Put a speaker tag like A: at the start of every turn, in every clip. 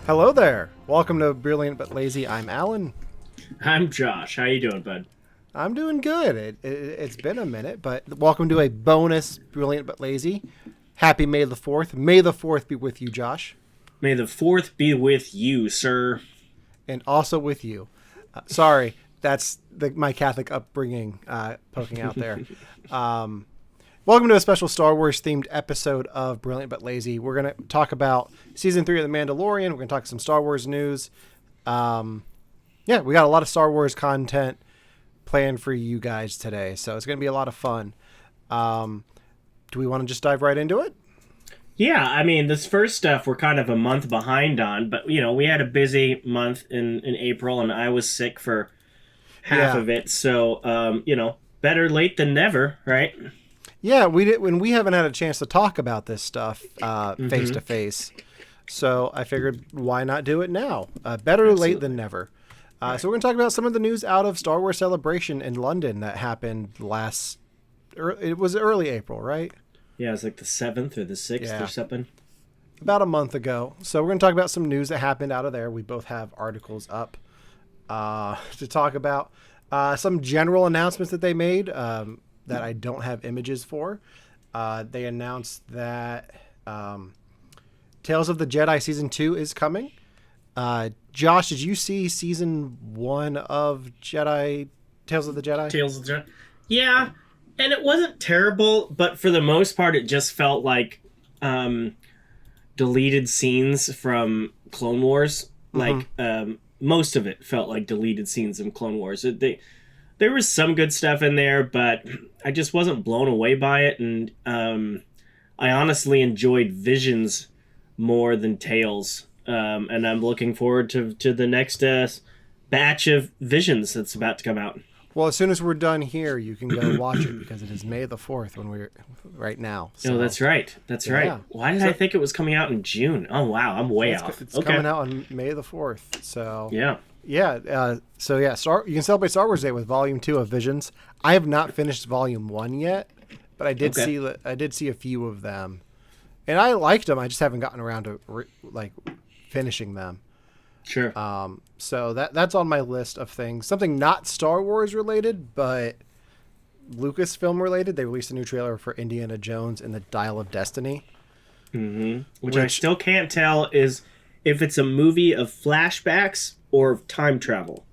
A: Hello there. Welcome to Brilliant but Lazy. I'm Alan.
B: I'm Josh. How you doing, bud?
A: I'm doing good. It's been a minute, but welcome to a bonus Brilliant but Lazy. Happy May the 4th. May the 4th be with you, Josh.
B: May the 4th be with you, sir.
A: And also with you. Sorry, that's my Catholic upbringing poking out there. Welcome to a special Star Wars themed episode of Brilliant but Lazy. We're going to talk about season 3 of The Mandalorian. We're going to talk some Star Wars news. We got a lot of Star Wars content planned for you guys today, so it's going to be a lot of fun. Do we want to just dive right into it?
B: Yeah, I mean, this first stuff we're kind of a month behind on, but, we had a busy month in April, and I was sick for half of it, so, better late than never, right?
A: Yeah, we did when we haven't had a chance to talk about this stuff face to face. So I figured, why not do it now? Better
B: Absolutely.
A: late than never.
B: Right.
A: So we're going to talk about some of the news out of Star Wars Celebration in London that happened it was early April, right?
B: Yeah, it was like the 7th or the 6th or something.
A: About a month ago. So we're going to talk about some news that happened out of there. We both have articles up to talk about. Some general announcements that they made that I don't have images for. They announced that Tales of the Jedi Season 2 is coming. Josh, did you see Season 1 of Tales of the Jedi?
B: Tales of the Jedi. Yeah, and it wasn't terrible, but for the most part, it just felt like deleted scenes from Clone Wars. Like, most of it felt like deleted scenes from Clone Wars. There was some good stuff in there, but I just wasn't blown away by it, and I honestly enjoyed Visions more than Tales, and I'm looking forward to the next batch of Visions that's about to come out.
A: Well, as soon as we're done here, you can go watch it because it is May the 4th when we're right now. So.
B: Oh, that's right. Right. Why did I think it was coming out in June? Oh, wow. I'm way off.
A: It's coming out on May the 4th. So
B: yeah.
A: Yeah. You can celebrate Star Wars Day with Volume 2 of Visions. I have not finished Volume 1 yet, but I did see a few of them, and I liked them. I just haven't gotten around to finishing them.
B: Sure.
A: So that's on my list of things. Something not Star Wars related, but Lucasfilm related. They released a new trailer for Indiana Jones and the Dial of Destiny.
B: Mm-hmm. Which I still can't tell is if it's a movie of flashbacks or of time travel.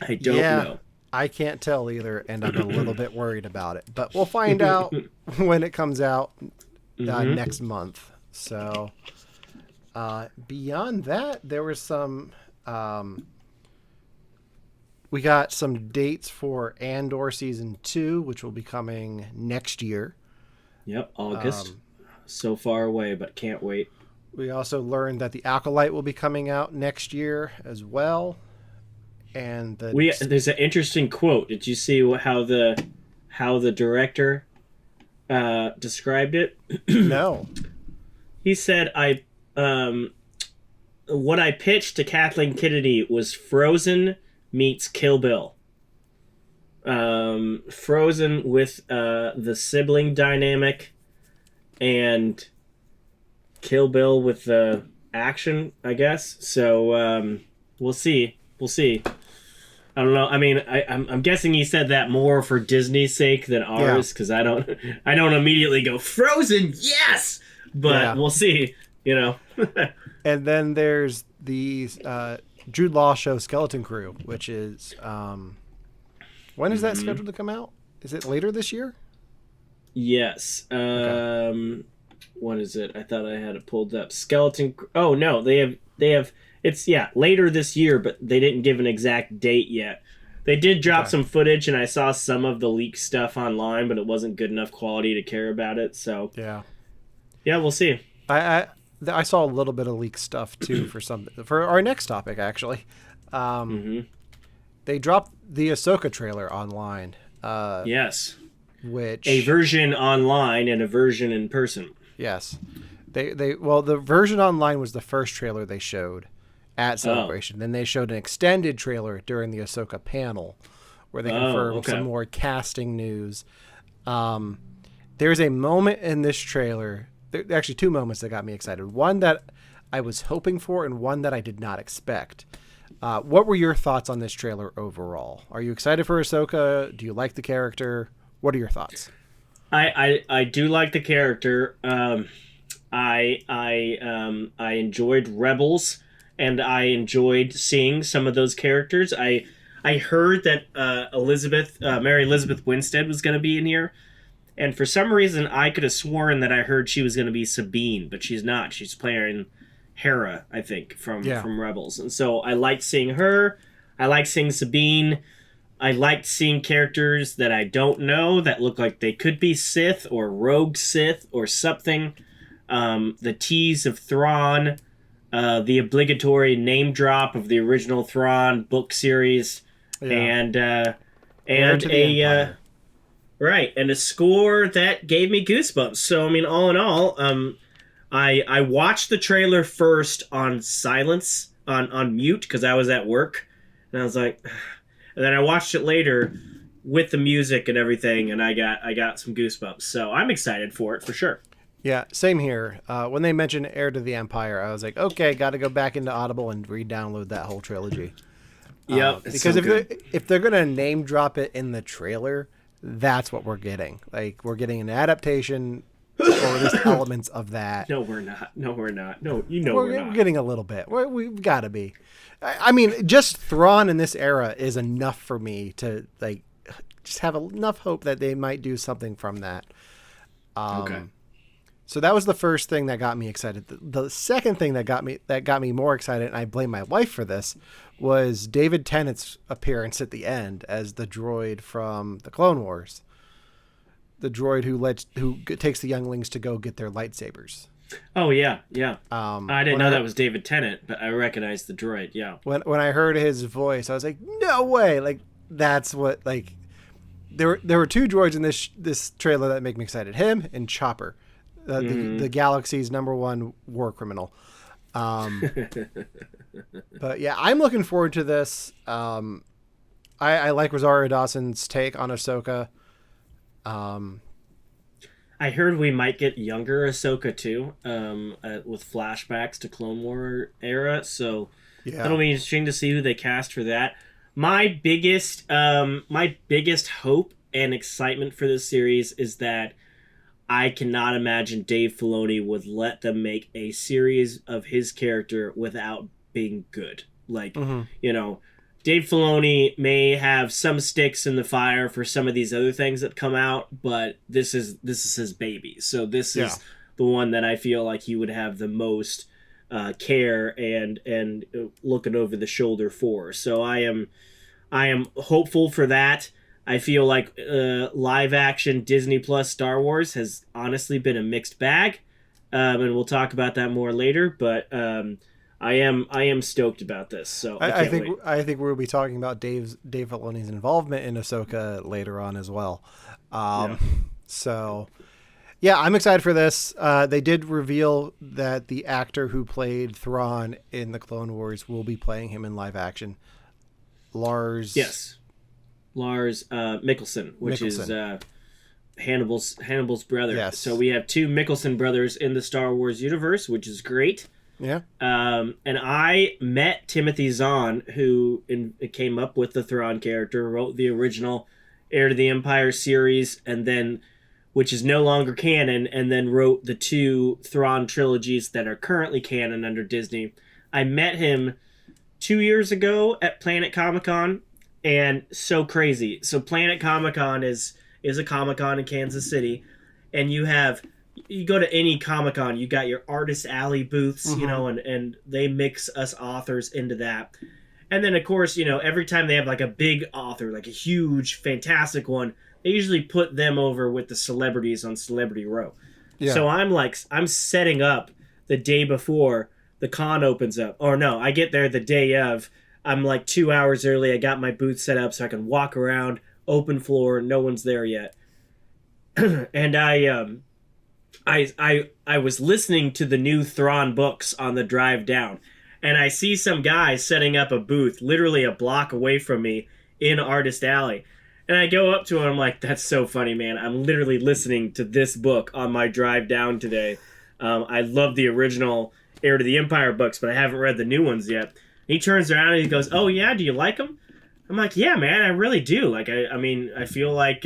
B: I don't know.
A: I can't tell either, and I'm a little bit worried about it. But we'll find out when it comes out next month. So beyond that, there was some... we got some dates for Andor Season 2, which will be coming next year.
B: Yep, August. So far away, but can't wait.
A: We also learned that The Acolyte will be coming out next year as well. And
B: there's an interesting quote. Did you see how the director described it?
A: No.
B: He said, what I pitched to Kathleen Kennedy was Frozen meets Kill Bill. Frozen with the sibling dynamic and Kill Bill with the action, I guess. So we'll see. I don't know. I mean, I'm guessing he said that more for Disney's sake than ours, because I don't immediately go Frozen, yes, but we'll see.
A: And then there's the Jude Law show Skeleton Crew, which is when is that scheduled to come out? Is it later this year?
B: Yes. Okay. What is it? I thought I had it pulled up. Skeleton. Oh no, they have. It's later this year, but they didn't give an exact date yet. They did drop some footage, and I saw some of the leaked stuff online, but it wasn't good enough quality to care about it. So yeah, we'll see.
A: I saw a little bit of leaked stuff too for our next topic actually. They dropped the Ahsoka trailer online.
B: Yes.
A: Which
B: a version online and a version in person.
A: Yes. The version online was the first trailer they showed at Celebration. Then they showed an extended trailer during the Ahsoka panel where they confirmed some more casting news. There's a moment in this trailer, actually two moments that got me excited. One that I was hoping for and one that I did not expect. What were your thoughts on this trailer overall? Are you excited for Ahsoka? Do you like the character? What are your thoughts?
B: I do like the character. I enjoyed Rebels, and I enjoyed seeing some of those characters. I heard that Mary Elizabeth Winstead was going to be in here, and for some reason I could have sworn that I heard she was going to be Sabine, but she's not. She's playing Hera, I think, from Rebels, and so I liked seeing her. I like seeing Sabine. I liked seeing characters that I don't know that look like they could be Sith or rogue Sith or something. The tease of Thrawn, the obligatory name drop of the original Thrawn book series, and a score that gave me goosebumps. So I mean, all in all, I watched the trailer first on silence on mute because I was at work, and I was like. And then I watched it later with the music and everything, and I got some goosebumps. So I'm excited for it for sure.
A: Yeah, same here. When they mentioned Heir to the Empire, I was like, okay, got to go back into Audible and re-download that whole trilogy.
B: Yeah,
A: because if they're gonna name drop it in the trailer, that's what we're getting. Like we're getting an adaptation, or at least elements of that.
B: No, we're not. No, we're not. No, we're not.
A: We're getting a little bit. We've got to be. I mean, just Thrawn in this era is enough for me to like just have enough hope that they might do something from that.
B: Okay.
A: So that was the first thing that got me excited. The second thing that got me more excited, and I blame my wife for this, was David Tennant's appearance at the end as the droid from the Clone Wars. The droid who takes the younglings to go get their lightsabers.
B: Oh yeah. I didn't know that was David Tennant, but I recognized the droid. Yeah.
A: When I heard his voice, I was like, no way! Like that's what like. There were two droids in this trailer that make me excited. Him and Chopper, the galaxy's #1 war criminal. But yeah, I'm looking forward to this. I like Rosario Dawson's take on Ahsoka.
B: I heard we might get younger Ahsoka too, with flashbacks to Clone War era. So that'll be interesting to see who they cast for that. My biggest hope and excitement for this series is that I cannot imagine Dave Filoni would let them make a series of his character without being good. Like, Dave Filoni may have some sticks in the fire for some of these other things that come out, but this is his baby. So this is the one that I feel like he would have the most care and looking over the shoulder for. So I am hopeful for that. I feel like live action Disney Plus Star Wars has honestly been a mixed bag, and we'll talk about that more later. But I am stoked about this. So I
A: think we'll be talking about Dave Filoni's involvement in Ahsoka later on as well. So yeah, I'm excited for this. They did reveal that the actor who played Thrawn in the Clone Wars will be playing him in live action. Lars
B: Mikkelsen, which is Hannibal's brother.
A: Yes.
B: So we have two Mikkelsen brothers in the Star Wars universe, which is great.
A: Yeah. And
B: I met Timothy Zahn, who came up with the Thrawn character, wrote the original Heir to the Empire series, and then, which is no longer canon, and then wrote the two Thrawn trilogies that are currently canon under Disney. I met him 2 years ago at Planet Comic-Con, and so crazy. So Planet Comic-Con is a Comic-Con in Kansas City, and you go to any Comic-Con, you got your Artist Alley booths, and they mix us authors into that. And then, of course, every time they have like a big author, like a huge, fantastic one, they usually put them over with the celebrities on Celebrity Row. Yeah. So I'm setting up the day before the con opens up. Or no, I get there the day of. I'm like 2 hours early. I got my booth set up so I can walk around, open floor, no one's there yet. And I was listening to the new Thrawn books on the drive down, and I see some guy setting up a booth literally a block away from me in Artist Alley. And I go up to him, I'm like, that's so funny, man. I'm literally listening to this book on my drive down today. I love the original. Heir to the Empire books, but I haven't read the new ones yet. And he turns around and he goes, "Oh yeah, do you like them?" I'm like, "Yeah, man, I really do. Like, I mean, I feel like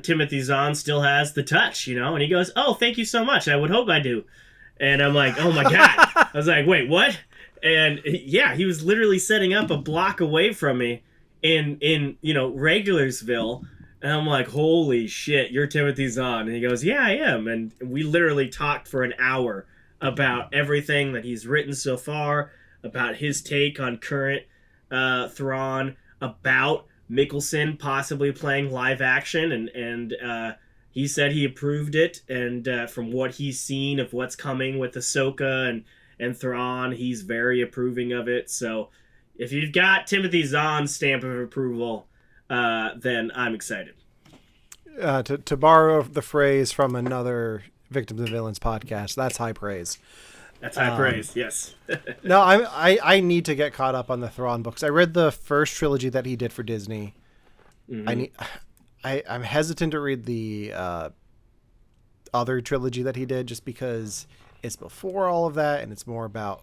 B: Timothy Zahn still has the touch, you know." And he goes, "Oh, thank you so much. I would hope I do." And I'm like, "Oh my god!" I was like, "Wait, what?" And yeah, he was literally setting up a block away from me in Regularsville. And I'm like, "Holy shit, you're Timothy Zahn." And he goes, "Yeah, I am." And we literally talked for an hour about everything that he's written so far, about his take on current Thrawn, about Mikkelsen possibly playing live action, and he said he approved it. And from what he's seen of what's coming with Ahsoka and Thrawn, he's very approving of it. So if you've got Timothy Zahn's stamp of approval, then I'm excited.
A: To borrow the phrase from another Victims and Villains podcast, that's high praise.
B: That's high praise, yes.
A: No, I need to get caught up on the Thrawn books. I read the first trilogy that he did for Disney. Mm-hmm. I'm hesitant to read the other trilogy that he did just because it's before all of that and it's more about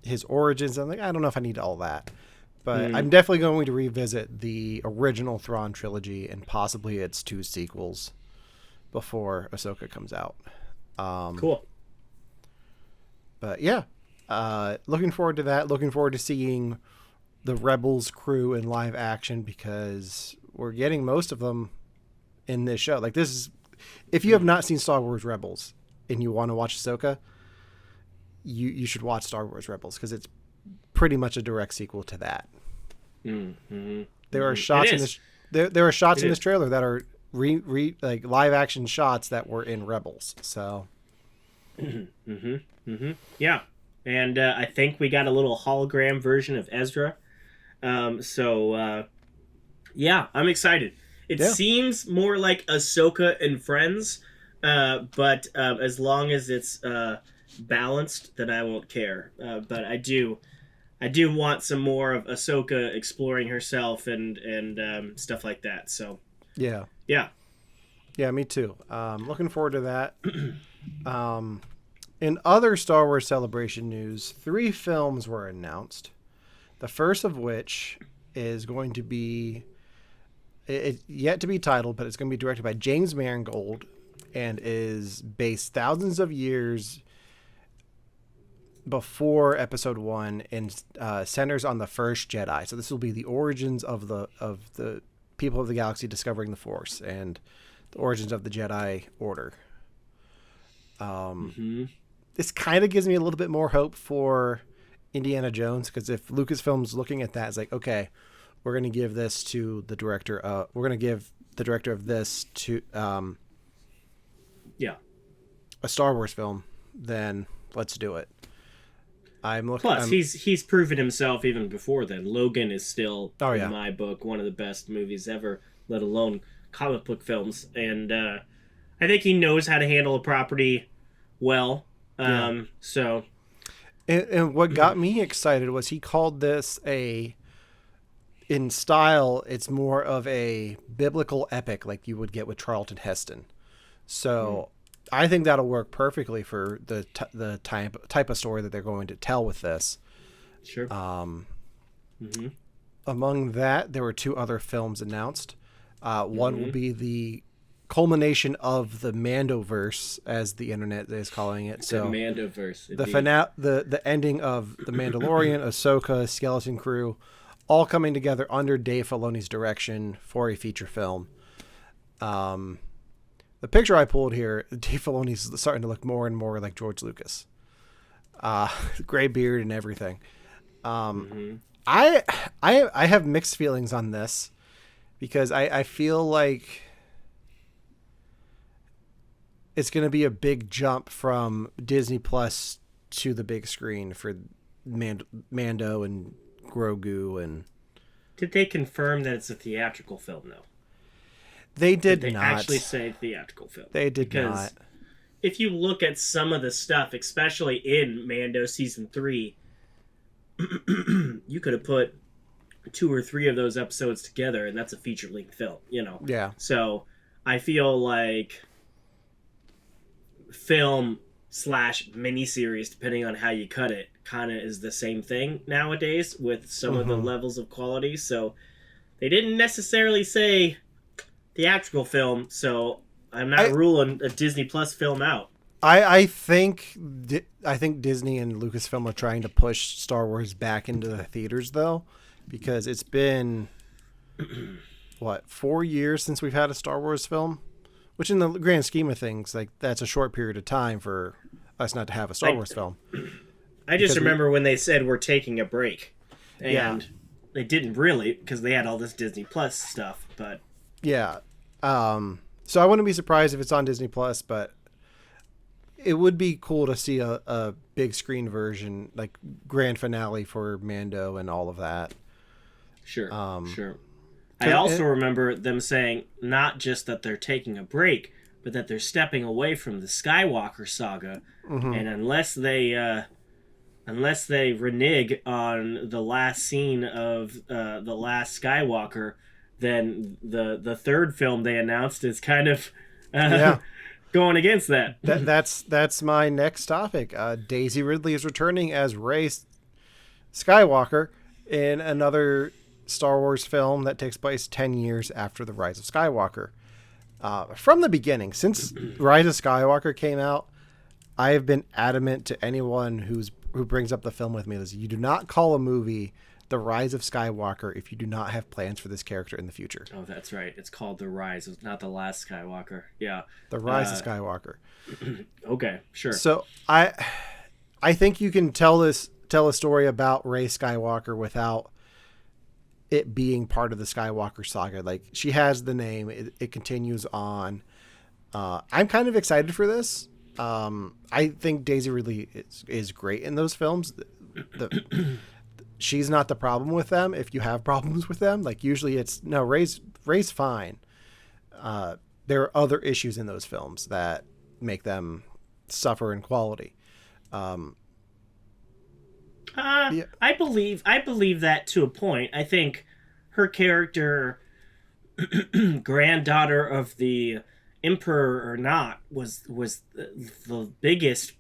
A: his origins. I'm like, I don't know if I need all that. But I'm definitely going to revisit the original Thrawn trilogy and possibly its 2 sequels before Ahsoka comes out.
B: Cool.
A: But yeah, looking forward to that. Looking forward to seeing the Rebels crew in live action because we're getting most of them in this show. Like this is, if you have not seen Star Wars Rebels and you want to watch Ahsoka, you should watch Star Wars Rebels because it's pretty much a direct sequel to that. There are shots in this. There are shots in this trailer that are like live action shots that were in Rebels. So.
B: Yeah, and I think we got a little hologram version of Ezra. Yeah, I'm excited. It seems more like Ahsoka and Friends, but as long as it's balanced, then I won't care. But I do want some more of Ahsoka exploring herself and stuff like that. So
A: yeah, me too. Looking forward to that. In other Star Wars Celebration news, 3 films were announced. The first of which is going to be it's yet to be titled, but it's going to be directed by James Mangold and is based thousands of years before Episode 1 and centers on the first Jedi. So this will be the origins of the people of the galaxy discovering the Force and the origins of the Jedi Order. This kind of gives me a little bit more hope for Indiana Jones because if Lucasfilm's looking at that, it's like, okay, we're going to give this to the director. We're going to give the director of this to a Star Wars film. Then let's do it.
B: Plus, he's proven himself even before then. Logan is still, in my book, one of the best movies ever, let alone comic book films. And I think he knows how to handle a property well. So,
A: and what got me excited was he called this in style, it's more of a biblical epic like you would get with Charlton Heston. So I think that'll work perfectly for the type of story that they're going to tell with this.
B: Sure.
A: Among that, there were 2 other films announced. One will be the culmination of the Mandoverse, as the internet is calling it. So
B: the Mandoverse.
A: The ending of The Mandalorian, Ahsoka, Skeleton Crew, all coming together under Dave Filoni's direction for a feature film. The picture I pulled here, Dave Filoni's starting to look more and more like George Lucas. Gray beard and everything. I have mixed feelings on this because I feel like it's going to be a big jump from Disney Plus to the big screen for Mando and Grogu. And
B: did they confirm that it's a theatrical film, though?
A: They did
B: they
A: not
B: actually say theatrical film.
A: They did not.
B: If you look at some of the stuff, especially in Mando Season 3, you could have put 2 or 3 of those episodes together, and that's a feature-length film, you know?
A: Yeah.
B: So I feel like film slash miniseries, depending on how you cut it, kind of is the same thing nowadays with some of the levels of quality. So they didn't necessarily say theatrical film, so I'm not ruling a Disney Plus film out.
A: I think Disney and Lucasfilm are trying to push Star Wars back into the theaters, though, because it's been 4 years since we've had a Star Wars film, which in the grand scheme of things, like, that's a short period of time for us not to have a Star Wars film.
B: I just remember when they said we're taking a break, and they didn't really, because they had all this Disney Plus stuff. But
A: yeah, so I wouldn't be surprised if it's on Disney Plus, but it would be cool to see a big screen version, like grand finale for Mando and all of that.
B: Sure. I also remember them saying not just that they're taking a break, but that they're stepping away from the Skywalker saga, and unless they renege on the last scene of the last Skywalker, then the third film they announced is kind of going against that.
A: That's my next topic. Daisy Ridley is returning as Rey Skywalker in another Star Wars film that takes place 10 years after The Rise of Skywalker. From the beginning, since Rise of Skywalker came out, I have been adamant to anyone who brings up the film with me is you do not call a movie The Rise of Skywalker if you do not have plans for this character in the future.
B: Oh, that's right. It's called The Rise, not The Last Skywalker. Yeah.
A: The Rise of Skywalker.
B: Okay, sure.
A: So I think you can tell a story about Rey Skywalker without it being part of the Skywalker saga. Like, she has the name, it continues on. I'm kind of excited for this. I think Daisy Ridley is great in those films. She's not the problem with them. If you have problems with them, like, usually it's no, Rey's fine. There are other issues in those films that make them suffer in quality.
B: I believe that to a point. I think her character, granddaughter of the Emperor or not, was the biggest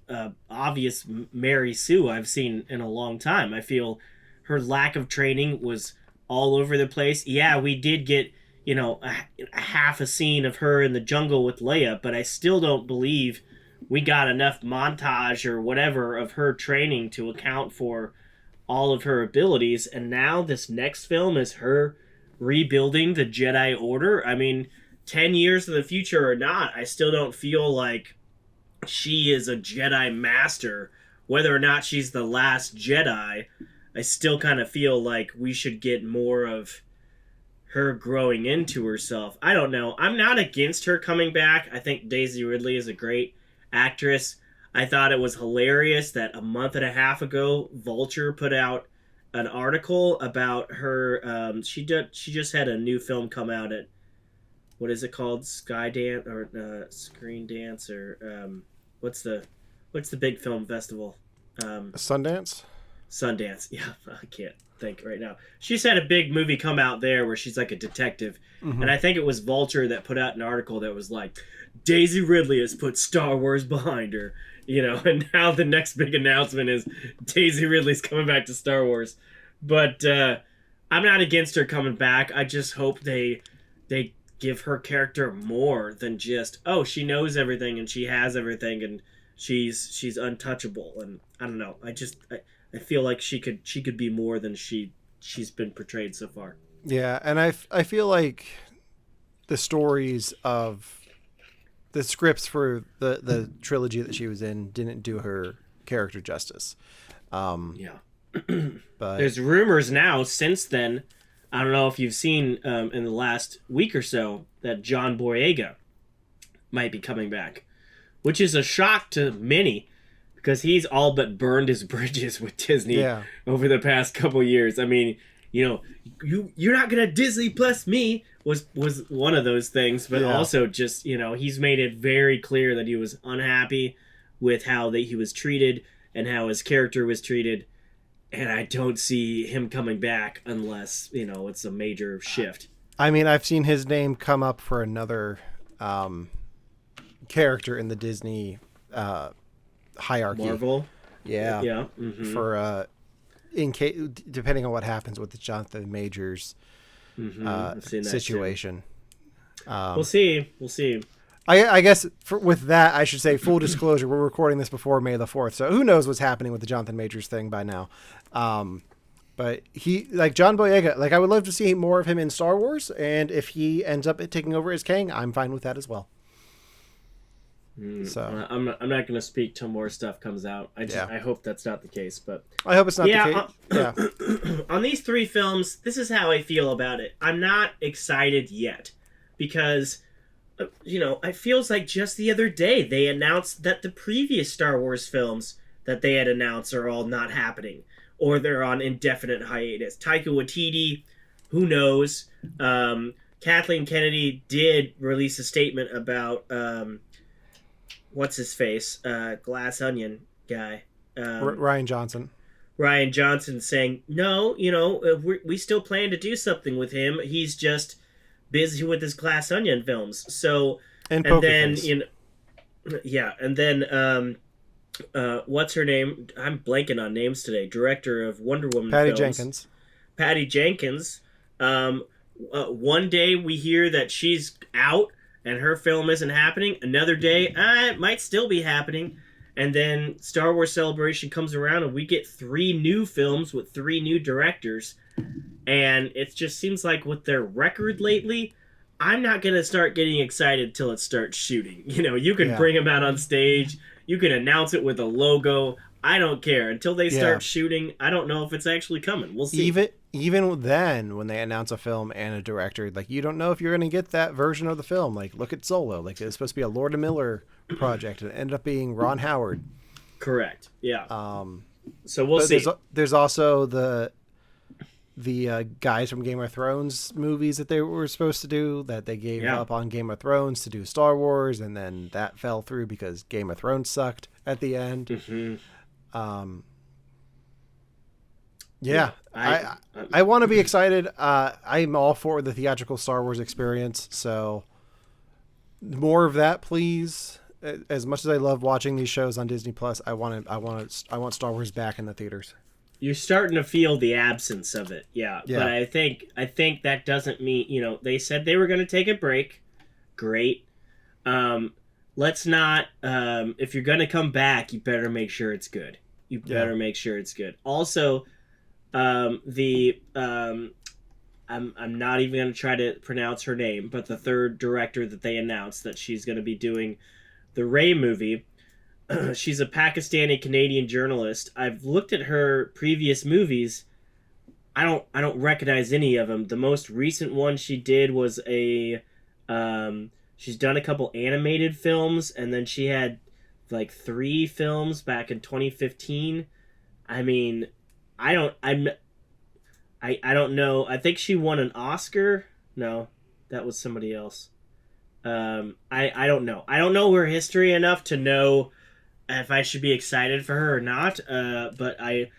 B: obvious Mary Sue I've seen in a long time. I feel her lack of training was all over the place. Yeah, we did get a half a scene of her in the jungle with Leia, but I still don't believe we got enough montage or whatever of her training to account for all of her abilities. And now this next film is her rebuilding the Jedi Order. I mean, 10 years in the future or not, I still don't feel like she is a Jedi master. Whether or not she's the last Jedi, I still kind of feel like we should get more of her growing into herself. I don't know. I'm not against her coming back. I think Daisy Ridley is a great actress. I thought it was hilarious that a month and a half ago, Vulture put out an article about her. She just had a new film come out at, what is it called? Skydance or Screen Dance or what's the big film festival?
A: Sundance.
B: Yeah, I can't think right now. She's had a big movie come out there where she's like a detective, and I think it was Vulture that put out an article that was like, Daisy Ridley has put Star Wars behind her, and now the next big announcement is Daisy Ridley's coming back to Star Wars. But I'm not against her coming back. I just hope they give her character more than just, oh, she knows everything and she has everything and she's untouchable. And I don't know. I feel like she could be more than she's been portrayed so far.
A: Yeah, and I feel like the stories of the scripts for the trilogy that she was in didn't do her character justice.
B: Yeah.
A: But
B: there's rumors now since then, I don't know if you've seen in the last week or so, that John Boyega might be coming back, which is a shock to many because he's all but burned his bridges with Disney over the past couple years. I mean, you're not gonna Disney Plus me was one of those things, but also just he's made it very clear that he was unhappy with how he was treated and how his character was treated, and I don't see him coming back unless it's a major shift.
A: I mean, I've seen his name come up for another character in the Disney hierarchy.
B: Marvel.
A: Yeah.
B: Yeah. Mm-hmm.
A: For in case, depending on what happens with the Jonathan Majors situation.
B: We'll see. We'll see.
A: I guess with that, I should say full disclosure. We're recording this before May the 4th, so who knows what's happening with the Jonathan Majors thing by now. But he, like John Boyega, like I would love to see more of him in Star Wars, and if he ends up taking over as Kang, I'm fine with that as well. So
B: I'm not going to speak till more stuff comes out. I hope that's not the case, but
A: I hope it's not the case.
B: Yeah. On these 3 films, this is how I feel about it. I'm not excited yet because, it feels like just the other day they announced that the previous Star Wars films that they had announced are all not happening or they're on indefinite hiatus. Taika Waititi, who knows? Kathleen Kennedy did release a statement about what's his face, Glass Onion guy,
A: Ryan Johnson.
B: Ryan Johnson saying, no, we still plan to do something with him. He's just busy with his Glass Onion films. So and then what's her name? I'm blanking on names today. Director of Wonder Woman films, Patty Jenkins. One day we hear that she's out and her film isn't happening. Another day, it might still be happening. And then Star Wars Celebration comes around and we get 3 new films with 3 new directors. And it just seems like with their record lately, I'm not going to start getting excited until it starts shooting. You can bring them out on stage. You can announce it with a logo. I don't care. Until they start shooting, I don't know if it's actually coming. We'll see.
A: Even then, when they announce a film and a director, like you don't know if you're going to get that version of the film. Like look at Solo. Like it was supposed to be a Lord and Miller project, and it ended up being Ron Howard.
B: Correct. Yeah. So we'll see.
A: There's also the guys from Game of Thrones movies that they were supposed to do that they gave up on Game of Thrones to do Star Wars, and then that fell through because Game of Thrones sucked at the end.
B: Mm-hmm.
A: I want to be excited. I'm all for the theatrical Star Wars experience, so more of that, please. As much as I love watching these shows on Disney Plus, I want Star Wars back in the theaters.
B: You're starting to feel the absence of it, yeah. But I think that doesn't mean they said they were going to take a break. Great. Let's not. If you're going to come back, you better make sure it's good. You better make sure it's good. Also, I'm not even going to try to pronounce her name, but the 3rd director that they announced that she's going to be doing the Rey movie. She's a Pakistani Canadian journalist. I've looked at her previous movies. I don't recognize any of them. The most recent one she did was she's done a couple animated films, and then she had like 3 films back in 2015. I mean, I don't know. I think she won an Oscar. No, that was somebody else. I don't know. I don't know her history enough to know if I should be excited for her or not. But I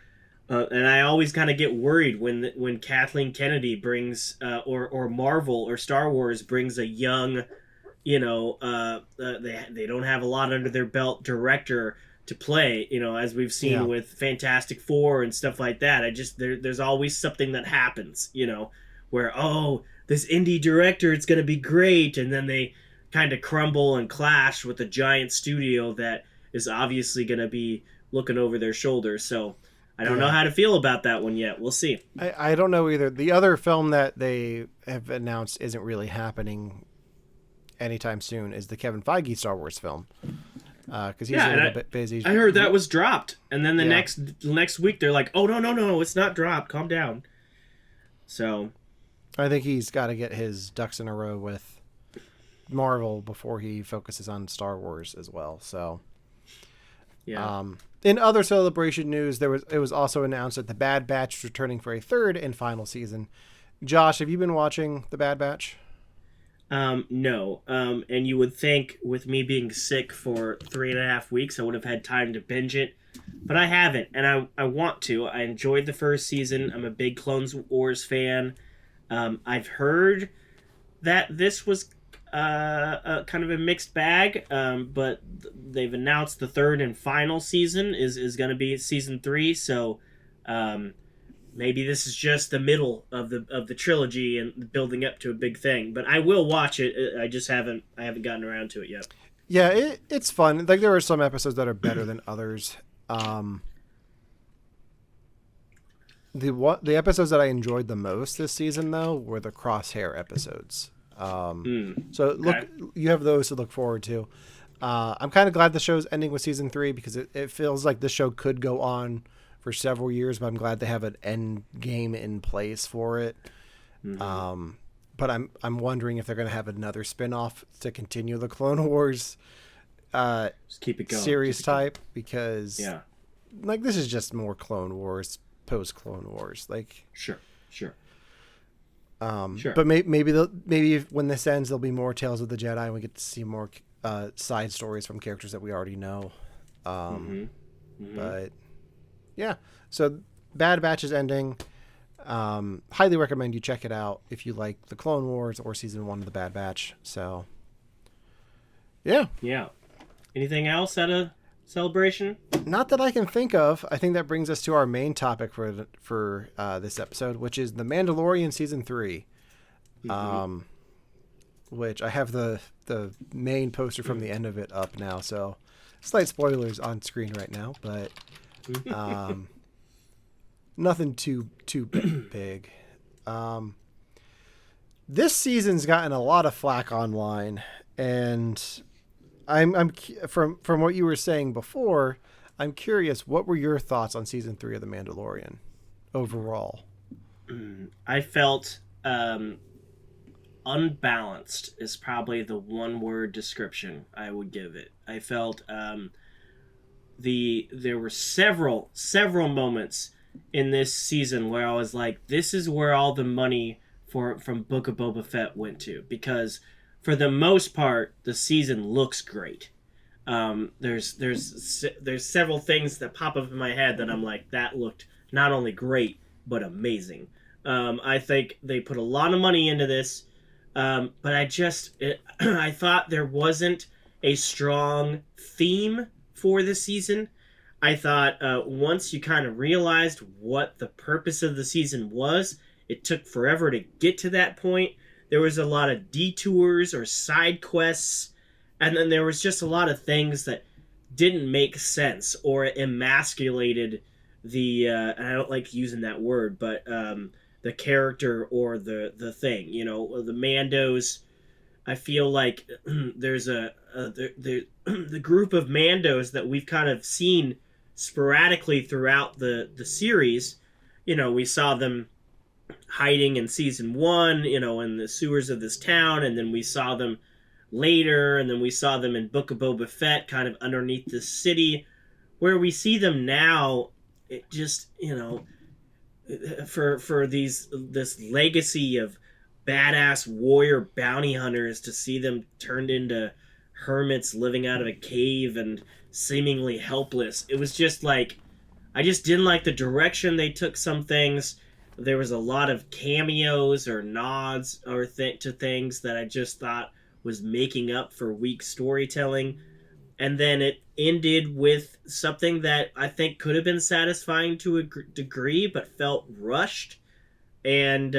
B: always kind of get worried when Kathleen Kennedy brings or Marvel or Star Wars brings a young, they don't have a lot under their belt director to play, as we've seen with Fantastic Four and stuff like that. There's always something that happens, where, this indie director, it's going to be great. And then they kind of crumble and clash with a giant studio that is obviously going to be looking over their shoulders. So I don't know how to feel about that one yet. We'll see.
A: I don't know either. The other film that they have announced isn't really happening anytime soon is the Kevin Feige Star Wars film. Because he's a little bit busy.
B: I heard that was dropped. And then the next week they're like, oh, no, it's not dropped. Calm down. So
A: I think he's got to get his ducks in a row with Marvel before he focuses on Star Wars as well. So in other Celebration news, it was also announced that The Bad Batch is returning for a 3rd and final season. Josh, have you been watching The Bad Batch?
B: No. And you would think with me being sick for 3.5 weeks, I would have had time to binge it, but I haven't. And I want to. I enjoyed the first season. I'm a big Clone Wars fan. I've heard that this was kind of a mixed bag. But they've announced the third and final season is going to be season 3. So maybe this is just the middle of the trilogy and building up to a big thing. But I will watch it. I just haven't gotten around to it yet.
A: Yeah, it's fun. Like there are some episodes that are better than others. The episodes that I enjoyed the most this season though were the Crosshair episodes. So look, you have those to look forward to. I'm kind of glad the show's ending with season 3 because it feels like this show could go on for several years, but I'm glad they have an end game in place for it. Mm-hmm. But I'm wondering if they're going to have another spinoff to continue the Clone Wars
B: just keep it going.
A: Series type because like this is just more Clone Wars post Clone Wars. Like
B: sure.
A: But maybe when this ends, there'll be more Tales of the Jedi, and we get to see more side stories from characters that we already know. But yeah, so Bad Batch is ending. Highly recommend you check it out if you like the Clone Wars or season 1 of the Bad Batch. So yeah.
B: Anything else at a celebration?
A: Not that I can think of. I think that brings us to our main topic for this episode, which is The Mandalorian season 3. Which I have the main poster from the end of it up now, so slight spoilers on screen right now, but nothing too big. This season's gotten a lot of flack online, and I'm from what you were saying before, I'm curious, what were your thoughts on season 3 of The Mandalorian overall?
B: I felt unbalanced is probably the one word description I would give it. I felt there were several moments in this season where I was like, this is where all the money from Book of Boba Fett went to, because for the most part the season looks great. There's several things that pop up in my head that I'm like, that looked not only great but amazing. I think they put a lot of money into this, but I thought there wasn't a strong theme for the season. I thought once you kind of realized what the purpose of the season was, it took forever to get to that point. There was a lot of detours or side quests, and then there was just a lot of things that didn't make sense or emasculated the and I don't like using that word, but the character or the thing. You know, the Mandos. I feel like there's the group of Mandos that we've kind of seen sporadically throughout the series. You know, we saw them hiding in season 1, you know, in the sewers of this town, and then we saw them later, and then we saw them in Book of Boba Fett kind of underneath the city. Where we see them now, it just, you know, for this legacy of badass warrior bounty hunters, to see them turned into hermits living out of a cave and seemingly helpless, it was just like, I just didn't like the direction they took some things. There was a lot of cameos or nods or to things that I just thought was making up for weak storytelling. And then it ended with something that I think could have been satisfying to a degree, but felt rushed. And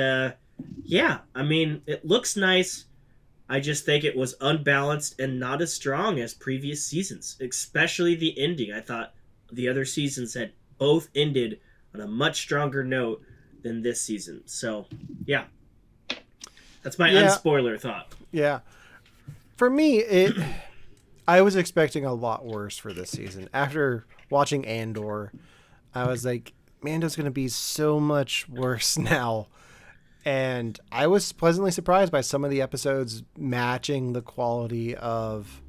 B: yeah, I mean, it looks nice. I just think it was unbalanced and not as strong as previous seasons, especially the ending. I thought the other seasons had both ended on a much stronger note than this season. So, yeah. That's my unspoiler thought.
A: Yeah. For me, I was expecting a lot worse for this season. After watching Andor, I was like, Mando's going to be so much worse now. And I was pleasantly surprised by some of the episodes matching the quality of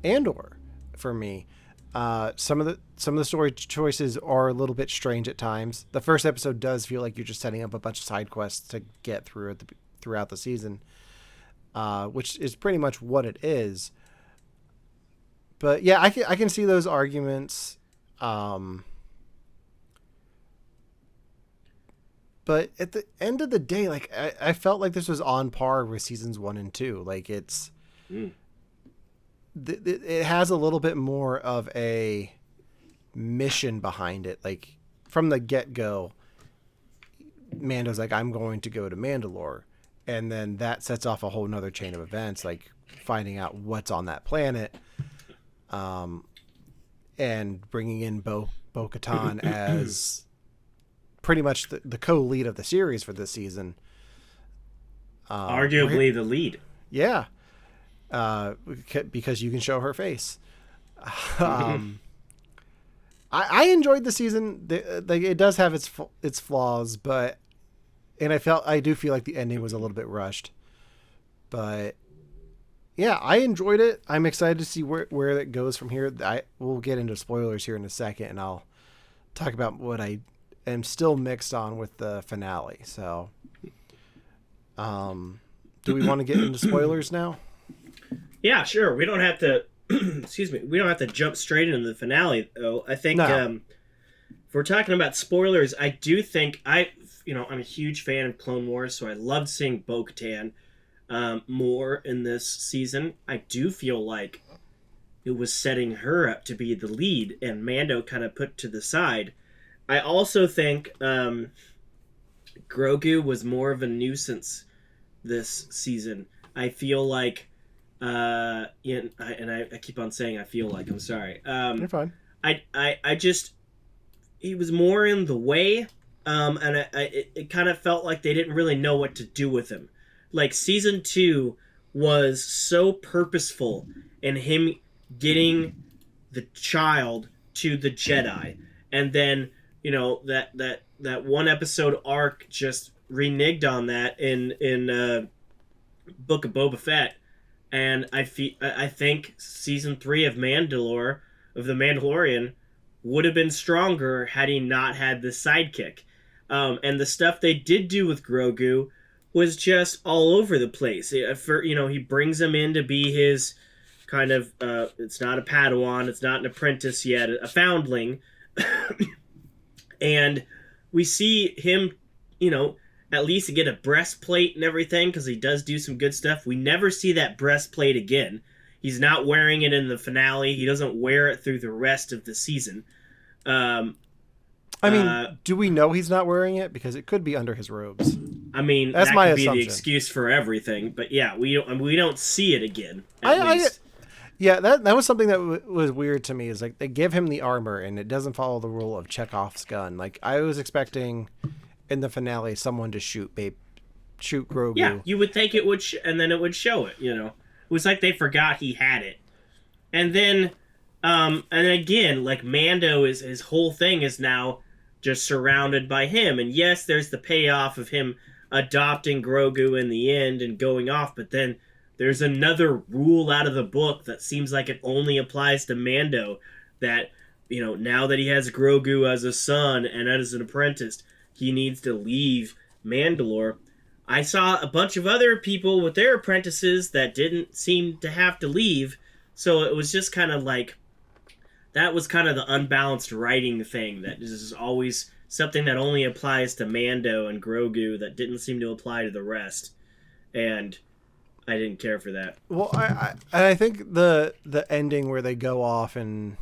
A: Andor for me. Some of the story choices are a little bit strange at times. The first episode does feel like you're just setting up a bunch of side quests to get through throughout the season, which is pretty much what it is. But yeah, I can see those arguments. But at the end of the day, like I felt like this was on par with seasons 1 and 2. Like it has a little bit more of a mission behind it. Like from the get-go, Mando's like, I'm going to go to Mandalore, and then that sets off a whole nother chain of events, like finding out what's on that planet, and bringing in Bo-Katan as pretty much the co-lead of the series for this season.
B: Arguably the lead.
A: Yeah. Because you can show her face. I enjoyed the season. It does have its flaws, and I do feel like the ending was a little bit rushed. But yeah, I enjoyed it. I'm excited to see where it goes from here. We'll get into spoilers here in a second, and I'll talk about what I am still mixed on with the finale. So, do we want to get into spoilers now?
B: Yeah, sure. We don't have to. Excuse me. We don't have to jump straight into the finale, though. I think if we're talking about spoilers, I do think I'm a huge fan of Clone Wars, so I loved seeing Bo-Katan more in this season. I do feel like it was setting her up to be the lead, and Mando kind of put to the side. I also think Grogu was more of a nuisance this season. I feel like, I keep on saying I feel like. I'm sorry.
A: You're fine.
B: I just, he was more in the way, and it kind of felt like they didn't really know what to do with him. Like season 2 was so purposeful in him getting the child to the Jedi, and then that one episode arc just reneged on that in Book of Boba Fett, and I think season 3 of the Mandalorian would have been stronger had he not had the sidekick, and the stuff they did do with Grogu was just all over the place. He brings him in to be his kind of it's not a Padawan, it's not an apprentice yet, a foundling. And we see him, at least get a breastplate and everything, because he does do some good stuff. We never see that breastplate again. He's not wearing it in the finale. He doesn't wear it through the rest of the season.
A: Do we know he's not wearing it? Because it could be under his robes.
B: That's that my could assumption. Be the excuse for everything. But yeah, we don't see it again.
A: Yeah, that was something that was weird to me. Is like they give him the armor and it doesn't follow the rule of Chekhov's gun. Like I was expecting in the finale someone to shoot Grogu.
B: Yeah, you would think it would, and then it would show it. It was like they forgot he had it, and then again, like Mando his whole thing is now just surrounded by him. And yes, there's the payoff of him adopting Grogu in the end and going off, but then there's another rule out of the book that seems like it only applies to Mando, that, now that he has Grogu as a son and as an apprentice, he needs to leave Mandalore. I saw a bunch of other people with their apprentices that didn't seem to have to leave, so it was just kind of like, that was kind of the unbalanced writing thing, that is always something that only applies to Mando and Grogu that didn't seem to apply to the rest. And I didn't care for that.
A: Well, I think the ending where they go off and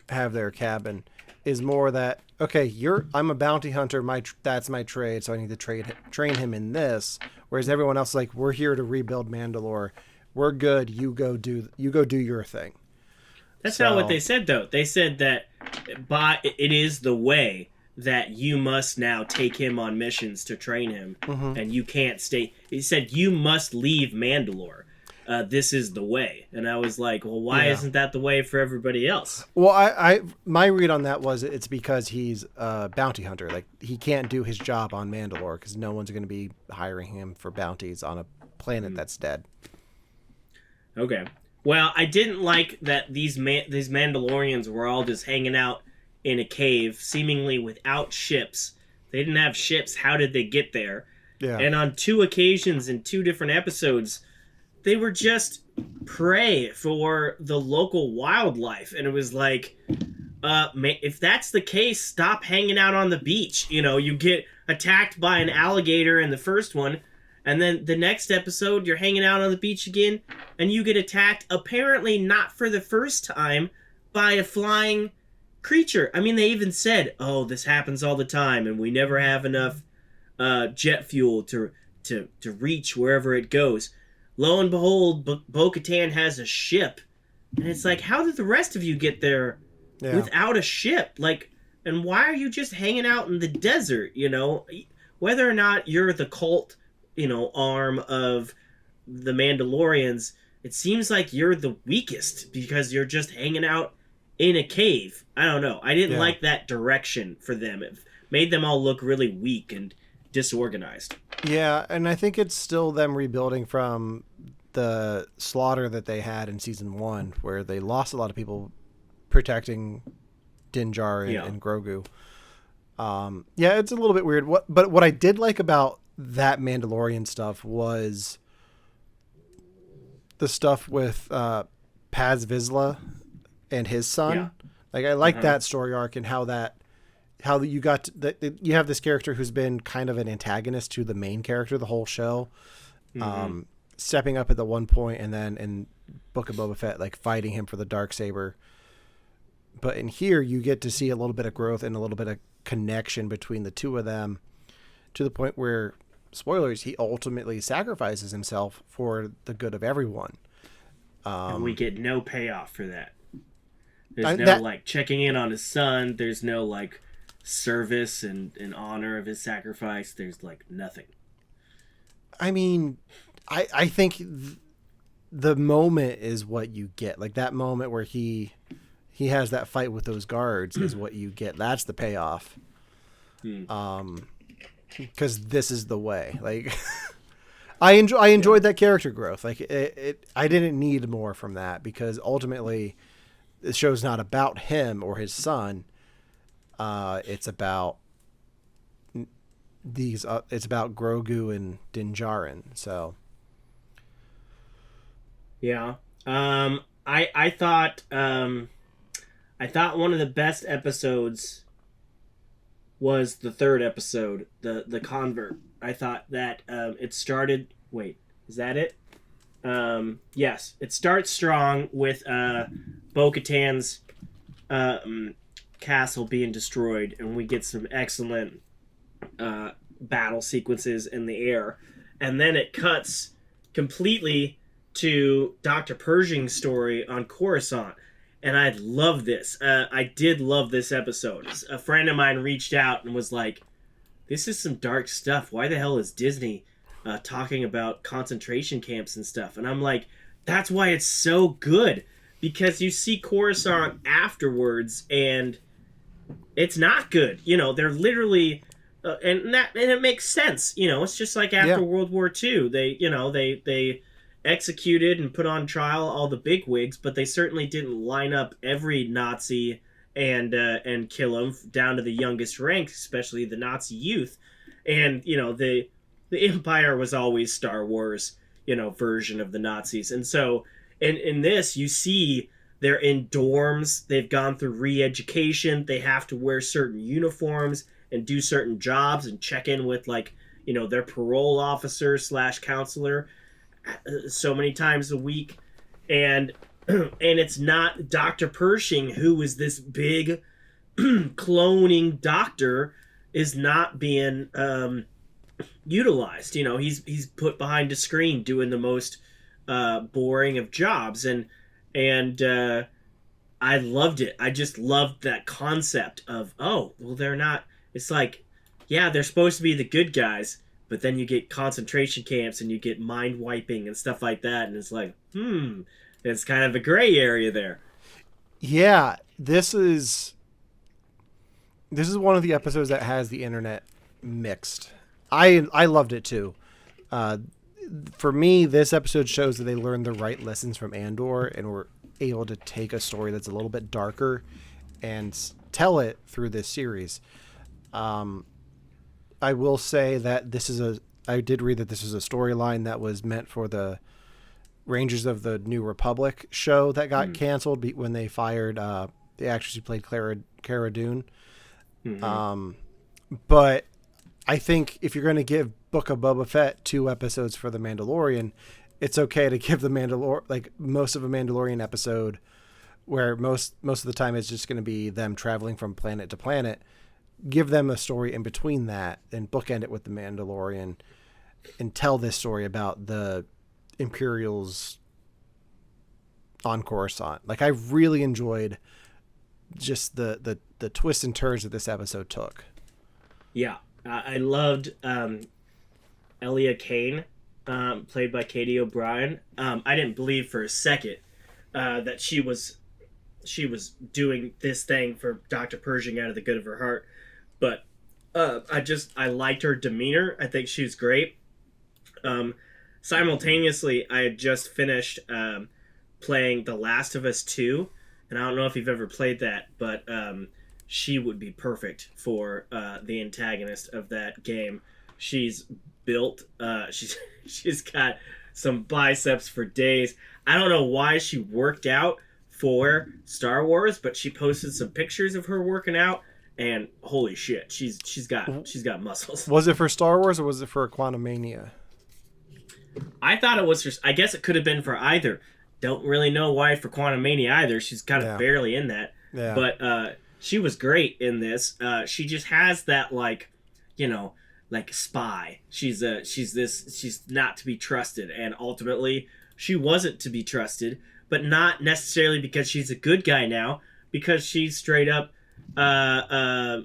A: have their cabin is more that, okay, I'm a bounty hunter, that's my trade, so I need to train him in this. Whereas everyone else is like, we're here to rebuild Mandalore. We're good. You go do your thing.
B: That's not what they said, though. They said that it is the way that you must now take him on missions to train him, and you can't stay. He said you must leave Mandalore. This is the way, and I was like, well, why isn't that the way for everybody else?
A: Well, my read on that was it's because he's a bounty hunter. Like he can't do his job on Mandalore because no one's going to be hiring him for bounties on a planet that's dead.
B: Okay. Well, I didn't like that these Mandalorians were all just hanging out in a cave, seemingly without ships. They didn't have ships. How did they get there?
A: Yeah.
B: And on 2 occasions in 2 different episodes, they were just prey for the local wildlife. And it was like, if that's the case, stop hanging out on the beach. You get attacked by an alligator in the first one, and then the next episode you're hanging out on the beach again, and you get attacked, apparently not for the first time, by a flying creature. I mean, they even said, "Oh, this happens all the time, and we never have enough jet fuel to reach wherever it goes." Lo and behold, Bo-Katan has a ship, and it's like, how did the rest of you get there without a ship? Like, and why are you just hanging out in the desert? Whether or not you're the cult, arm of the Mandalorians, it seems like you're the weakest because you're just hanging out in a cave. I don't know. I didn't like that direction for them. It made them all look really weak and disorganized.
A: Yeah, and I think it's still them rebuilding from the slaughter that they had in season 1, where they lost a lot of people protecting Din Djarin and Grogu. Yeah, it's a little bit weird. But what I did like about that Mandalorian stuff was the stuff with Paz Vizsla and his son.
B: Yeah.
A: Like, I like that story arc and how you got you have this character who's been kind of an antagonist to the main character the whole show, stepping up at the one point, and then in Book of Boba Fett, like fighting him for the Darksaber. But in here, you get to see a little bit of growth and a little bit of connection between the two of them, to the point where, spoilers, he ultimately sacrifices himself for the good of everyone.
B: And we get no payoff for that. There's no checking in on his son. There's no service and honor of his sacrifice. There's nothing.
A: I mean, I think the moment is what you get. Like, that moment where he has that fight with those guards is what you get. That's the payoff. Because this is the way. Like, I enjoyed that character growth. Like, I didn't need more from that, because ultimately the show's not about him or his son. It's about it's about Grogu and Din Djarin. So
B: yeah, I thought one of the best episodes was the third episode, the convert. I thought that it started. Wait, is that it? Yes, it starts strong with Bo-Katan's castle being destroyed, and we get some excellent battle sequences in the air, and then it cuts completely to Dr. Pershing's story on Coruscant, and I love this. I did love this episode. A friend of mine reached out and was like, "This is some dark stuff. Why the hell is Disney talking about concentration camps and stuff?" And I'm like, that's why it's so good, because you see Coruscant afterwards, and it's not good. They're literally, and it makes sense. It's just like after World War II. They executed and put on trial all the bigwigs, but they certainly didn't line up every Nazi and kill them down to the youngest ranks, especially the Nazi youth. And the Empire was always Star Wars, version of the Nazis. And so in this, you see they're in dorms. They've gone through re-education. They have to wear certain uniforms and do certain jobs and check in with their parole officer / counselor so many times a week. And it's not Dr. Pershing, who is this big cloning doctor, is not being utilized. He's put behind a screen doing the most boring of jobs, and I loved it. I just loved that concept of, they're not. It's like, yeah, they're supposed to be the good guys, but then you get concentration camps and you get mind wiping and stuff like that, and it's like, it's kind of a gray area there.
A: Yeah, this is one of the episodes that has the internet mixed. I loved it too. For me, this episode shows that they learned the right lessons from Andor and were able to take a story that's a little bit darker and tell it through this series. I will say that I did read that this is a storyline that was meant for the Rangers of the New Republic show that got canceled when they fired the actress who played Cara Dune.
B: Mm-hmm.
A: But I think if you're going to give Book of Boba Fett 2 episodes for The Mandalorian, it's okay to give most of a Mandalorian episode where most of the time it's just going to be them traveling from planet to planet. Give them a story in between that and bookend it with The Mandalorian and tell this story about the Imperials on Coruscant. Like, I really enjoyed just the twists and turns that this episode took.
B: Yeah, I loved Elia Kane, played by Katie O'Brien. I didn't believe for a second that she was doing this thing for Dr. Pershing out of the good of her heart, but I liked her demeanor. I think she was great. Simultaneously, I had just finished playing The Last of Us 2, and I don't know if you've ever played that, but she would be perfect for the antagonist of that game. She's built. She's got some biceps for days. I don't know why she worked out for Star Wars, but she posted some pictures of her working out, and holy shit, she's got muscles.
A: Was it for Star Wars or was it for Quantumania?
B: I thought it was for. I guess it could have been for either. Don't really know why for Quantumania either. She's kind of barely in that. Yeah. But she was great in this. She just has that like spy. She's not to be trusted, and ultimately she wasn't to be trusted, but not necessarily because she's a good guy now, because she's straight up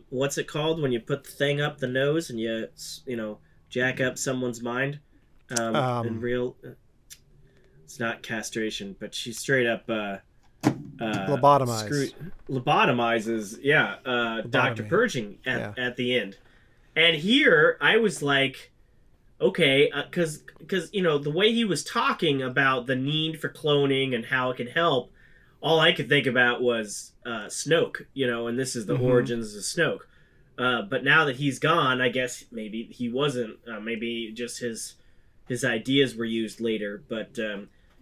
B: what's it called when you put the thing up the nose and you jack up someone's mind in real it's not castration, but she's straight up lobotomizes Dr. Pershing at the end. And here I was like, okay, because the way he was talking about the need for cloning and how it can help, all I could think about was Snoke, and this is the origins of Snoke. But now that he's gone, I guess maybe he wasn't. Maybe just his ideas were used later. But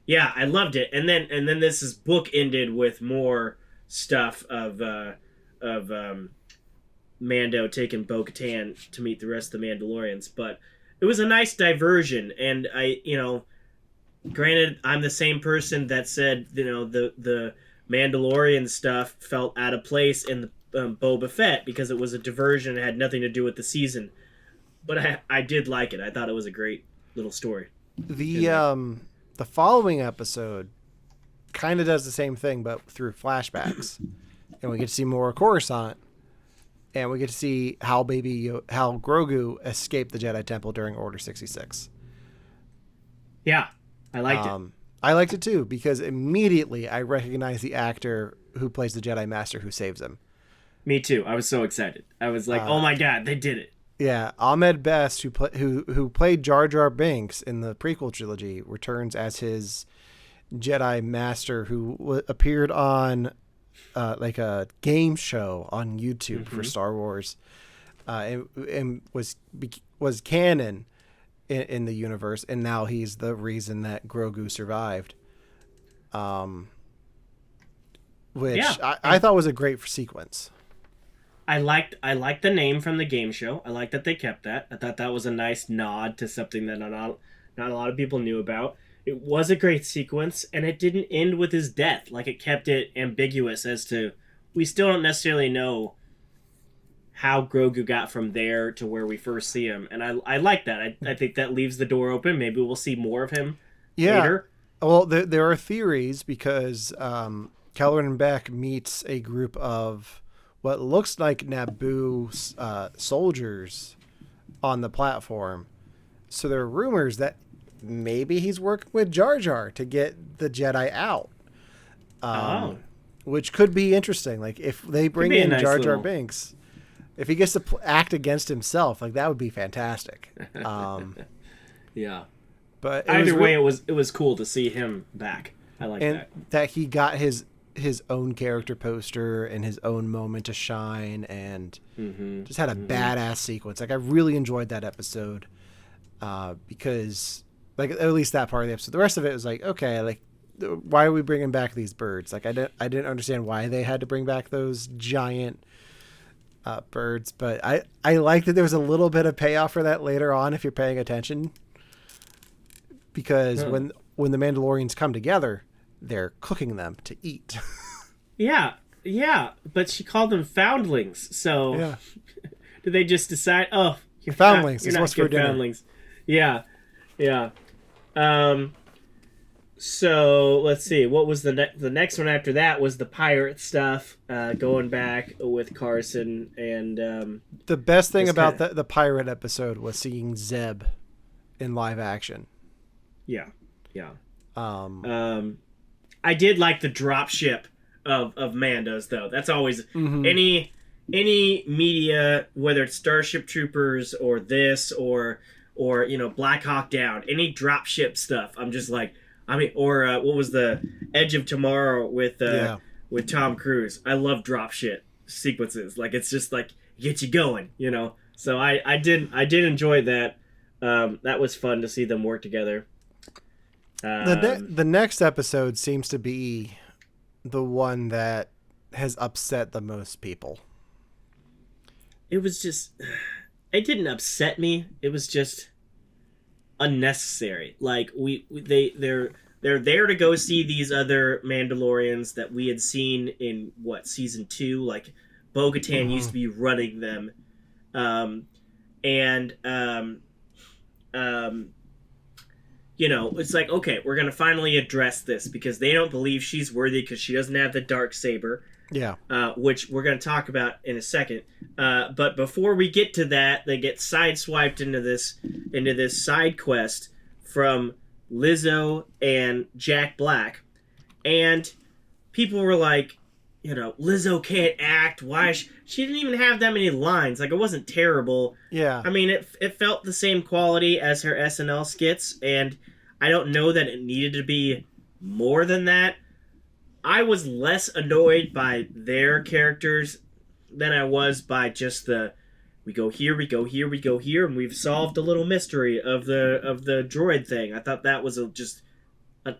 B: yeah, I loved it. And then this book ended with more stuff of Mando taking Bo-Katan to meet the rest of the Mandalorians. But it was a nice diversion, and granted, I'm the same person that said, the Mandalorian stuff felt out of place in the Boba Fett because it was a diversion and had nothing to do with the season. But I did like it. I thought it was a great little story.
A: The following episode kind of does the same thing, but through flashbacks, and we get to see more of Coruscant, and we get to see how Grogu escaped the Jedi Temple during Order 66.
B: Yeah, I liked it.
A: I liked it too, because immediately I recognized the actor who plays the Jedi Master who saves him.
B: Me too. I was so excited. I was like, oh my God, they did it.
A: Yeah, Ahmed Best, who played Jar Jar Binks in the prequel trilogy, returns as his Jedi Master who appeared on like a game show on YouTube for Star Wars, and was canon in the universe, and now he's the reason that Grogu survived. Which I thought was a great sequence.
B: I liked the name from the game show. I liked that they kept that. I thought that was a nice nod to something that not a lot of people knew about. It was a great sequence, and it didn't end with his death. Like, it kept it ambiguous as to, we still don't necessarily know how Grogu got from there to where we first see him. And I like that. I think that leaves the door open. Maybe we'll see more of him later.
A: Well, there are theories because Kelleran Beck meets a group of what looks like Naboo soldiers on the platform. So there are rumors that maybe he's working with Jar Jar to get the Jedi out. Which could be interesting. Like, if they bring in nice Jar Jar Binks, if he gets to act against himself, like, that would be fantastic.
B: Yeah.
A: But
B: either way, it was cool to see him back. I like that.
A: That he got his own character poster and his own moment to shine, and just had a badass sequence. Like, I really enjoyed that episode because, like, at least that part of the episode. The rest of it was like, okay, like, why are we bringing back these birds? Like, I didn't understand why they had to bring back those giant birds, but I like that there was a little bit of payoff for that later on if you're paying attention, because when the Mandalorians come together, they're cooking them to eat.
B: Yeah, but she called them foundlings. So
A: Yeah.
B: did they just decide? Oh, you're
A: Foundlings
B: Not,
A: is
B: you're
A: what's
B: not
A: for
B: good
A: dinner.
B: foundlings. Yeah. So let's see. What was the next one after that? Was the pirate stuff, going back with Carson and
A: The best thing
B: Just
A: about
B: kinda-
A: the pirate episode was seeing Zeb in live action.
B: yeah.
A: Um,
B: I did like the drop ship of Mando's though. That's always
A: mhm.
B: any media, whether it's Starship Troopers or this or Black Hawk Down, any drop ship stuff. I'm just like, or what was the Edge of Tomorrow with Tom Cruise? I love drop ship sequences. Like, it's just like get you going, So I did enjoy that. That was fun to see them work together.
A: The next episode seems to be the one that has upset the most people.
B: It was just, it didn't upset me. It was just unnecessary. Like, they're there to go see these other Mandalorians that we had seen in season 2. Like, Bo-Katan used to be running them, it's like, okay, we're gonna finally address this because they don't believe she's worthy because she doesn't have the Darksaber.
A: Yeah.
B: Which we're going to talk about in a second. But before we get to that, they get sideswiped into this side quest from Lizzo and Jack Black. And people were like, Lizzo can't act. Why? She didn't even have that many lines. Like, it wasn't terrible.
A: Yeah.
B: I mean, it felt the same quality as her SNL skits. And I don't know that it needed to be more than that. I was less annoyed by their characters than I was by just we go here, we go here, we go here, and we've solved a little mystery of the droid thing. I thought that was just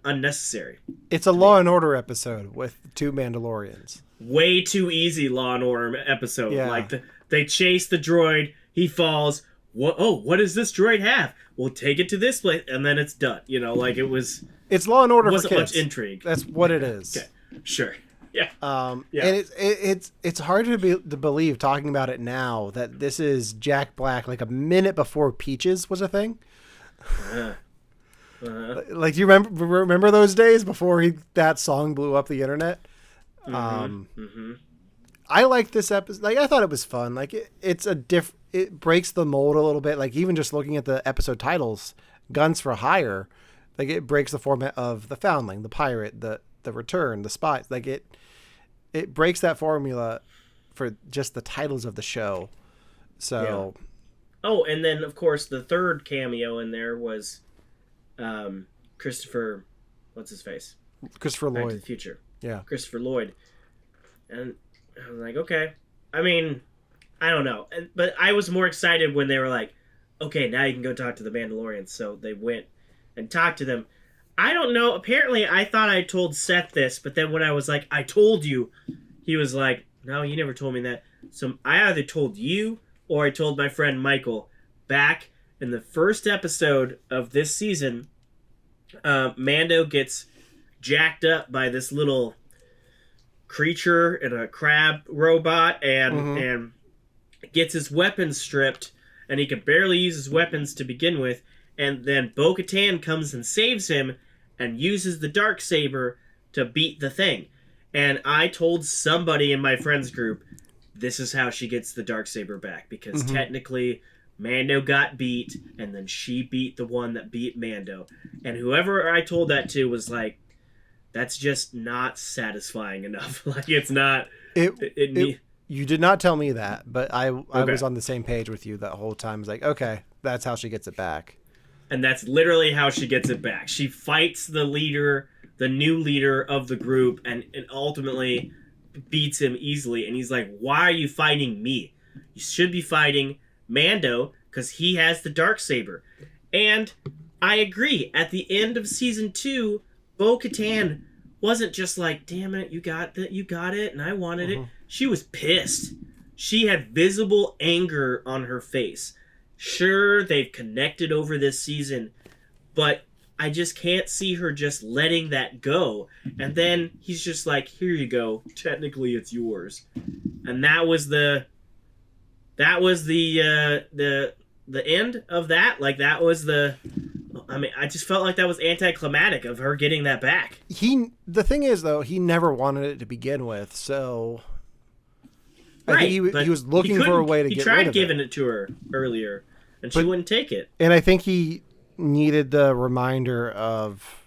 B: unnecessary.
A: It's a Law and Order episode with 2 Mandalorians.
B: Way too easy Law and Order episode.
A: Yeah.
B: Like, they chase the droid, he falls. What does this droid have? We'll take it to this place, and then it's done. Like, it was.
A: It's Law and Order
B: Wasn't
A: for kids.
B: much intrigue.
A: That's what it is.
B: Okay, sure. Yeah.
A: Yeah. And it's hard to believe talking about it now that this is Jack Black like a minute before Peaches was a thing. Like, do you remember those days before that song blew up the internet? I like this episode. Like, I thought it was fun. Like, it breaks the mold a little bit. Like, even just looking at the episode titles, Guns for Hire, like, it breaks the format of the Foundling, the Pirate, the Return, the Spy. Like, it breaks that formula for just the titles of the show. So,
B: yeah. Oh, and then of course the third cameo in there was Christopher, what's his face?
A: Christopher
B: Back
A: Lloyd.
B: to the Future.
A: Yeah.
B: Christopher Lloyd. And I was like, okay. I mean, I don't know. But I was more excited when they were like, okay, now you can go talk to the Mandalorians. So they went and talked to them. I don't know. Apparently, I thought I told Seth this, but then when I was like, I told you, he was like, no, you never told me that. So I either told you or I told my friend Michael back in the first episode of this season. Mando gets jacked up by this little creature in a crab robot and gets his weapons stripped, and he can barely use his weapons to begin with. And then Bo-Katan comes and saves him and uses the Darksaber to beat the thing. And I told somebody in my friends group, this is how she gets the Darksaber back. Because technically, Mando got beat, and then she beat the one that beat Mando. And whoever I told that to was like, that's just not satisfying enough. Like, it's not...
A: You did not tell me that, but I was on the same page with you that whole time. I was like, okay, that's how she gets it back.
B: And that's literally how she gets it back. She fights the leader, the new leader of the group, and ultimately beats him easily. And he's like, why are you fighting me? You should be fighting Mando, because he has the Darksaber. And I agree. At the end of season 2, Bo-Katan wasn't just like, damn it, you got it, and I wanted it. She was pissed. She had visible anger on her face. Sure, they've connected over this season, but I just can't see her just letting that go. And then he's just like, here you go. Technically, it's yours. And that was the end of that. Like, that was the... I mean, I just felt like that was anticlimactic of her getting that back.
A: The thing is, though, he never wanted it to begin with, so...
B: Right,
A: I think he was looking for a way to get rid of it.
B: He tried giving it to her earlier, and she wouldn't take it.
A: And I think he needed the reminder of...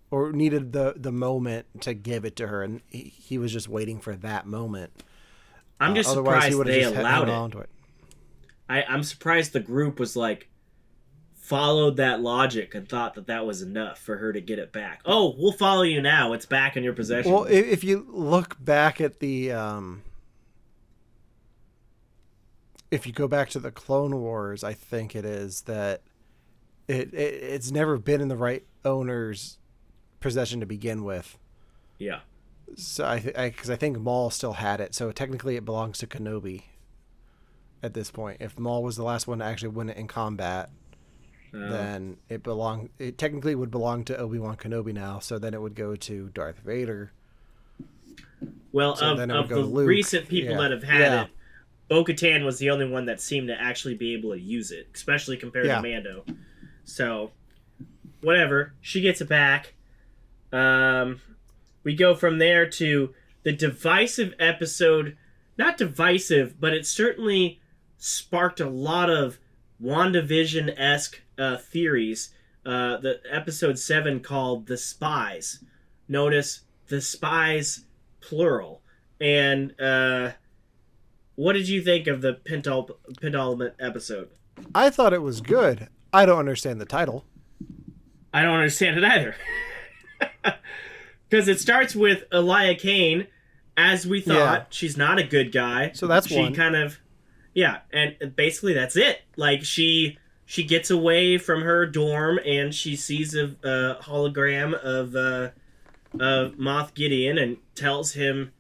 A: Or needed the moment to give it to her, and he was just waiting for that moment.
B: I'm just surprised they allowed it. I'm surprised the group was like, followed that logic and thought that was enough for her to get it back. Oh, we'll follow you now. It's back in your possession.
A: Well, if you look back at the... if you go back to the Clone Wars, I think it is that it's never been in the right owner's possession to begin with.
B: Yeah.
A: So because I think Maul still had it, so technically it belongs to Kenobi at this point. If Maul was the last one to actually win it in combat, then it technically would belong to Obi-Wan Kenobi now. So then it would go to Darth Vader.
B: Well, so of the recent people that have had it, Bo-Katan was the only one that seemed to actually be able to use it, especially compared to Mando. So, whatever. She gets it back. We go from there to the divisive episode. Not divisive, but it certainly sparked a lot of WandaVision-esque theories. The episode 7 called The Spies. Notice The Spies, plural. And what did you think of the penultimate episode?
A: I thought it was good. I don't understand the title.
B: I don't understand it either. Because it starts with Elia Kane, as we thought. Yeah. She's not a good guy.
A: So that's
B: one. She kind of... Yeah, and basically that's it. Like, she gets away from her dorm, and she sees a hologram of Moff Gideon and tells him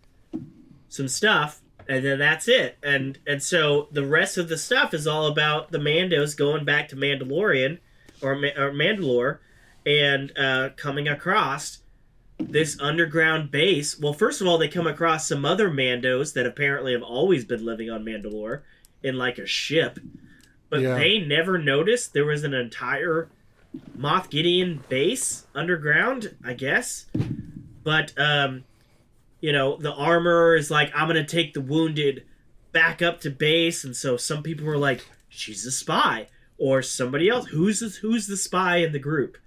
B: some stuff, and then that's it. And so the rest of the stuff is all about the Mandos going back to Mandalorian, or Mandalore, and coming across this underground base. Well, first of all, they come across some other Mandos that apparently have always been living on Mandalore in like a ship. But they never noticed there was an entire Moff Gideon base underground, I guess. But, the armorer is like, I'm going to take the wounded back up to base. And so some people were like, she's a spy. Or somebody else. Who's the spy in the group?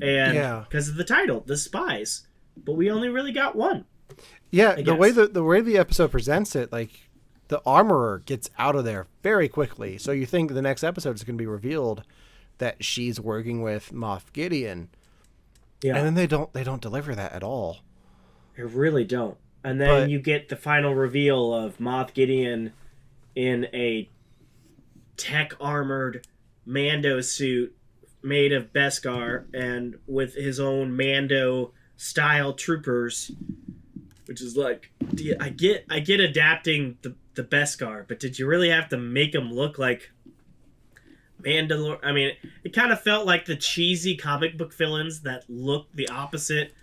B: And because of the title, The Spies. But we only really got one.
A: Yeah, the way the episode presents it, like, the armorer gets out of there very quickly. So you think the next episode is going to be revealed that she's working with Moff Gideon. Yeah. And then they don't deliver that at all.
B: They really don't. And then you get the final reveal of Moff Gideon in a tech-armored Mando suit made of Beskar and with his own Mando-style troopers, which is like, I get adapting the Beskar, but did you really have to make them look like Mandalore? I mean, it kind of felt like the cheesy comic book villains that look the opposite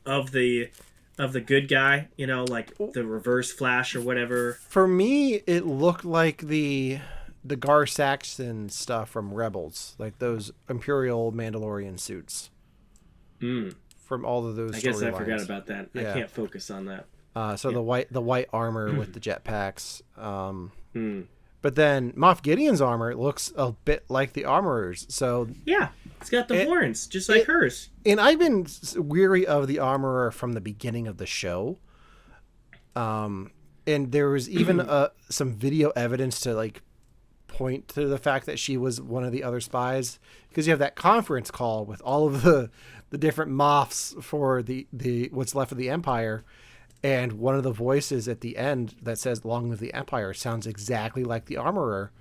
B: of the good guy, like the Reverse Flash or whatever.
A: For me, it looked like the Gar Saxon stuff from Rebels, like those Imperial Mandalorian suits. From all of those.
B: I guess I forgot about that. Yeah. I can't focus on that.
A: The white armor with the jetpacks. But then Moff Gideon's armor looks a bit like the armorer's. So
B: yeah, it's got the horns, just like hers.
A: And I've been weary of the armorer from the beginning of the show. And there was even some video evidence to like point to the fact that she was one of the other spies, because you have that conference call with all of the different Moffs for the what's left of the Empire. And one of the voices at the end that says "Long live the Empire" sounds exactly like the armorer,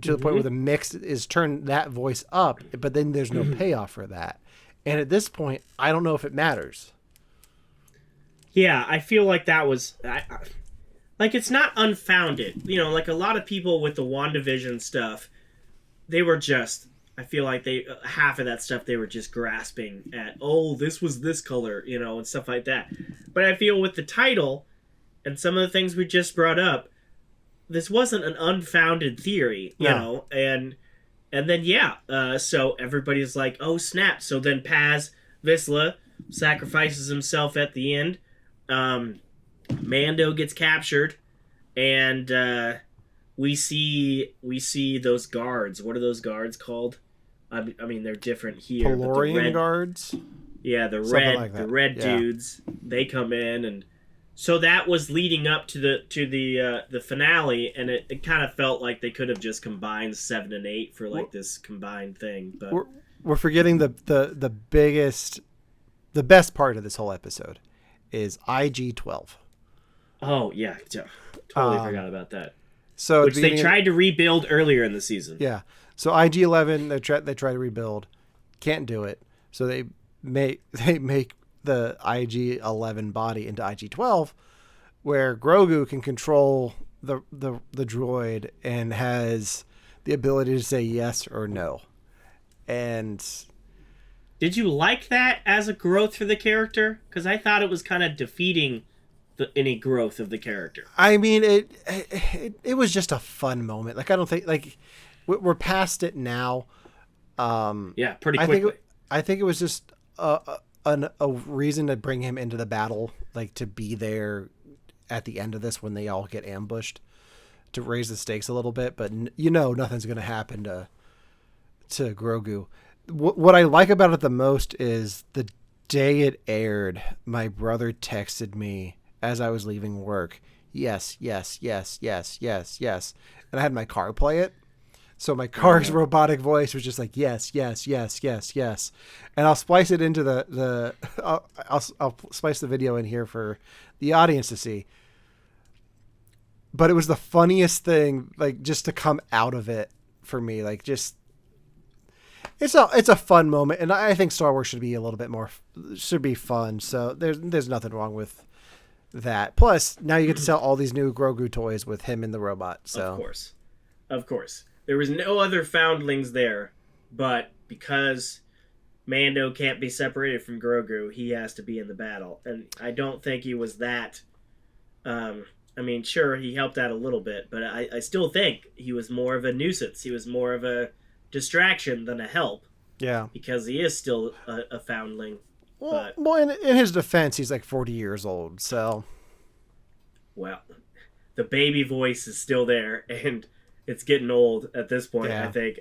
A: to the point where the mix is turned that voice up, but then there's no payoff for that. And at this point, I don't know if it matters.
B: Yeah, I feel like that was... like, it's not unfounded. You know, like a lot of people with the WandaVision stuff, they were just... I feel like half of that stuff they were just grasping at, oh, this was this color, you know, and stuff like that. But I feel with the title and some of the things we just brought up, this wasn't an unfounded theory, you know, and then so everybody's like, oh snap! So then Paz Vizsla sacrifices himself at the end. Mando gets captured, and we see those guards. What are those guards called? I mean, they're different here.
A: Mandalorian guards.
B: Yeah, the red dudes. They come in, and so that was leading up to the finale, and it kind of felt like they could have just combined 7 and 8 for like this combined thing. But
A: we're forgetting the best part of this whole episode is IG-12.
B: Oh yeah, totally forgot about that.
A: So
B: which they tried to rebuild earlier in the season.
A: Yeah. So IG-11, they try to rebuild, can't do it. So they make the IG-11 body into IG-12, where Grogu can control the droid and has the ability to say yes or no. And
B: did you like that as a growth for the character? Because I thought it was kind of defeating any growth of the character.
A: I mean, it was just a fun moment. Like, I don't think, like, we're past it now.
B: Yeah, pretty quickly.
A: I think it was just a reason to bring him into the battle, like to be there at the end of this when they all get ambushed, to raise the stakes a little bit. But nothing's going to happen to Grogu. What I like about it the most is the day it aired, my brother texted me as I was leaving work, yes, yes, yes, yes, yes, yes, and I had my car play it. So my car's robotic voice was just like, yes, yes, yes, yes, yes. And I'll splice it into I'll splice the video in here for the audience to see. But it was the funniest thing, like, just to come out of it for me. Like, just, it's a fun moment. And I think Star Wars should be should be fun. So there's nothing wrong with that. Plus, now you get to sell all these new Grogu toys with him in the robot. So
B: Of course. There was no other foundlings there, but because Mando can't be separated from Grogu, he has to be in the battle. And I don't think he was that... I mean, sure, he helped out a little bit, but I still think he was more of a nuisance. He was more of a distraction than a help.
A: Yeah.
B: Because he is still a foundling.
A: Well, in his defense, he's like 40 years old, so...
B: Well, the baby voice is still there, and... it's getting old at this point, I think.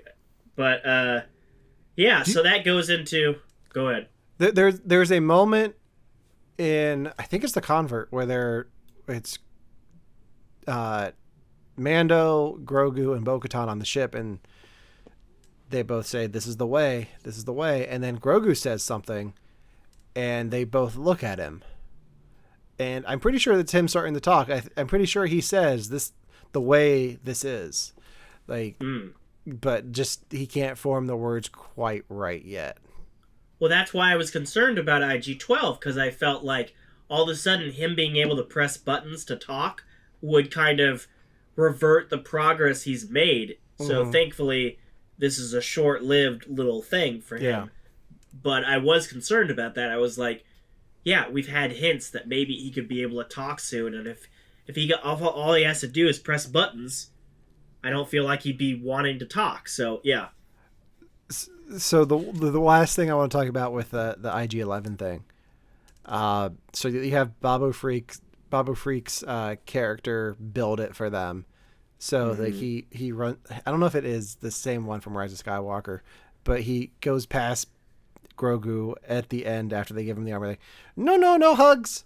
B: But, so that goes into... Go ahead.
A: There's a moment in... I think it's The Convert, where it's Mando, Grogu, and Bo-Katan on the ship, and they both say, this is the way, this is the way. And then Grogu says something, and they both look at him. And I'm pretty sure that's him starting to talk. I'm pretty sure he says, this the way this is. Like, but just he can't form the words quite right yet.
B: Well, that's why I was concerned about IG-12, because I felt like all of a sudden him being able to press buttons to talk would kind of revert the progress he's made. So thankfully, this is a short-lived little thing for him. Yeah. But I was concerned about that. I was like, yeah, we've had hints that maybe he could be able to talk soon, and if he got all he has to do is press buttons, I don't feel like he'd be wanting to talk. So yeah.
A: So the last thing I want to talk about with the IG-11 thing. So you have Babu Freak's character build it for them. So like he run. I don't know if it is the same one from Rise of Skywalker, but he goes past Grogu at the end after they give him the armor. Like, no hugs.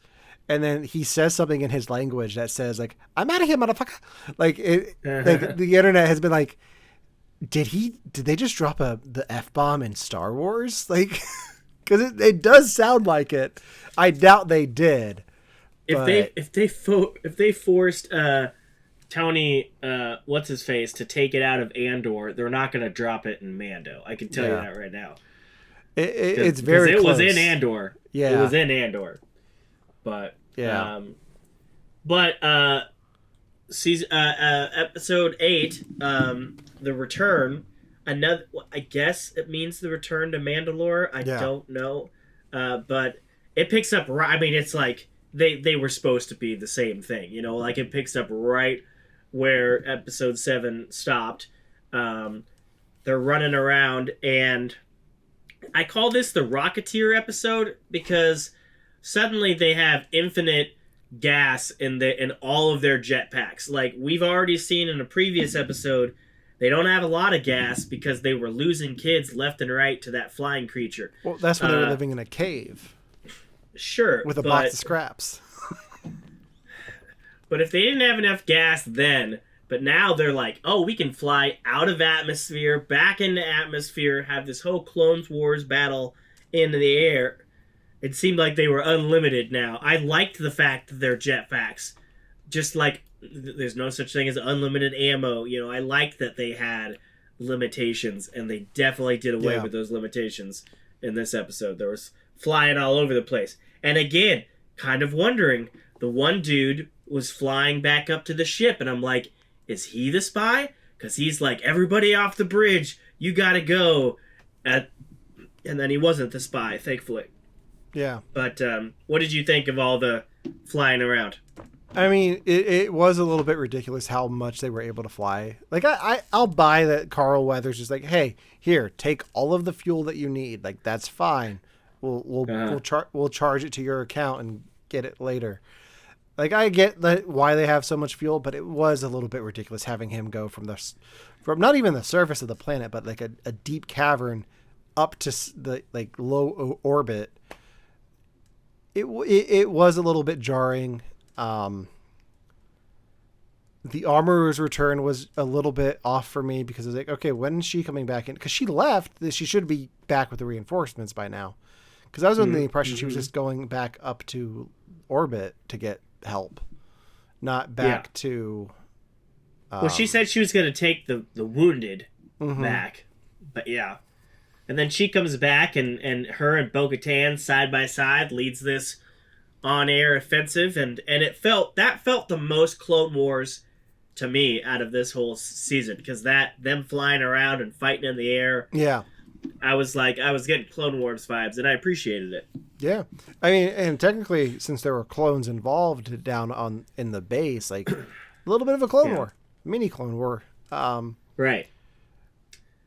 A: And then he says something in his language that says, like, I'm out of here, motherfucker. Like, like the internet has been like, did they just drop the F-bomb in Star Wars? Like, because it does sound like it. I doubt they did.
B: If they forced Tony, what's his face, to take it out of Andor, they're not going to drop it in Mando. I can tell you that right now.
A: It's very
B: close.
A: Close.
B: Was in Andor.
A: Yeah.
B: It was in Andor. But
A: yeah.
B: Season episode 8, the return. Another, I guess it means the return to Mandalore. I don't know, but it picks up. I mean, it's like they were supposed to be the same thing, you know. Like it picks up right where episode 7 stopped. They're running around, and I call this the Rocketeer episode because suddenly they have infinite gas in all of their jetpacks. Like we've already seen in a previous episode, they don't have a lot of gas because they were losing kids left and right to that flying creature.
A: Well, that's when they were living in a cave.
B: Sure,
A: with a box of scraps.
B: But if they didn't have enough gas then, but now they're like, oh, we can fly out of atmosphere, back into atmosphere, have this whole Clone Wars battle in the air. It seemed like they were unlimited now. I liked the fact that they're jetpacks. Just like there's no such thing as unlimited ammo. You know, I liked that they had limitations, and they definitely did away with those limitations in this episode. There was flying all over the place. And again, kind of wondering, the one dude was flying back up to the ship, and I'm like, is he the spy? Because he's like, everybody off the bridge, you gotta go. And then he wasn't the spy, thankfully.
A: Yeah.
B: But what did you think of all the flying around?
A: I mean, it was a little bit ridiculous how much they were able to fly. Like, I'll buy that Carl Weathers is like, hey, here, take all of the fuel that you need. Like, that's fine. We'll charge it to your account and get it later. Like, I get why they have so much fuel, but it was a little bit ridiculous having him go from not even the surface of the planet, but like a deep cavern up to the like low orbit. It was a little bit jarring. The armorer's return was a little bit off for me because I was like, okay, when is she coming back in? Because she left, she should be back with the reinforcements by now. Because I was under the impression she was just going back up to orbit to get help, not back to.
B: Well, she said she was going to take the wounded back, but yeah. And then she comes back, and her and Bo-Katan side by side leads this on-air offensive, and it felt the most Clone Wars to me out of this whole season, because them flying around and fighting in the air.
A: Yeah.
B: I was getting Clone Wars vibes, and I appreciated it.
A: Yeah. I mean, and technically, since there were clones involved down in the base, like a little bit of a Clone War, mini Clone War.
B: Right.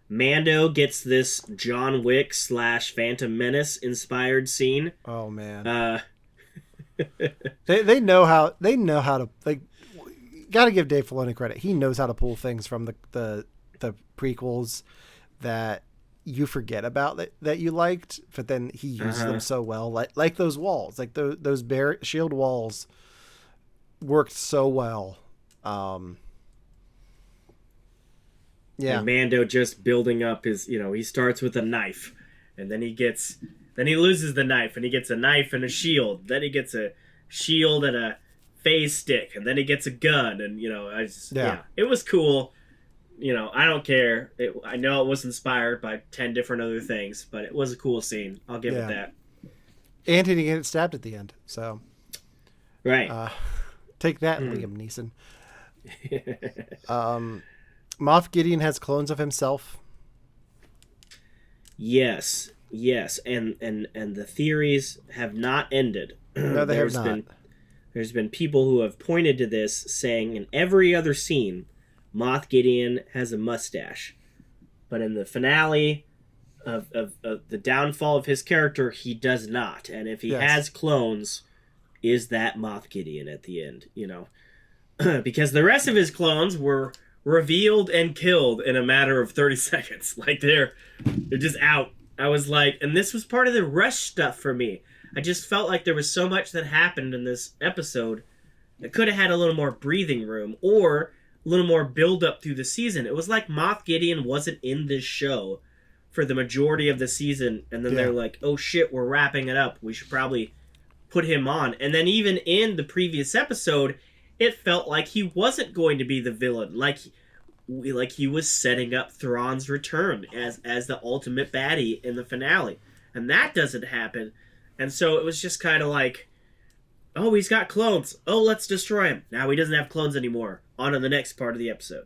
B: Mando gets this John Wick / Phantom Menace inspired scene.
A: Oh man. They know how to, like, gotta give Dave Filoni credit. He knows how to pull things from the prequels that you forget about that you liked, but then he uses them so well, like those walls, like those shield walls worked so well. Yeah.
B: And Mando just building up his, he starts with a knife, and then he loses the knife, and he gets a knife and a shield. Then he gets a shield and a phase stick, and then he gets a gun, and it was cool. I don't care. I know it was inspired by 10 different other things, but it was a cool scene. I'll give it that.
A: And he didn't get stabbed at the end, so
B: right.
A: Take that, Liam Neeson. Moff Gideon has clones of himself.
B: Yes, and the theories have not ended.
A: No, they have not.
B: There's been people who have pointed to this, saying in every other scene, Moff Gideon has a mustache, but in the finale of the downfall of his character, he does not. And if he has clones, is that Moff Gideon at the end? Because the rest of his clones were revealed and killed in a matter of 30 seconds. Like they're just out. I was like, and this was part of the rush stuff for me. I just felt like there was so much that happened in this episode that could have had a little more breathing room or a little more build up through the season. It was like Moff Gideon wasn't in this show for the majority of the season, and then they're like, oh shit, we're wrapping it up. We should probably put him on. And then even in the previous episode, it felt like he wasn't going to be the villain. Like he was setting up Thrawn's return as the ultimate baddie in the finale. and that doesn't happen. And so it was just kind of like, oh, he's got clones. Oh, let's destroy him. Now he doesn't have clones anymore. On to the next part of the episode.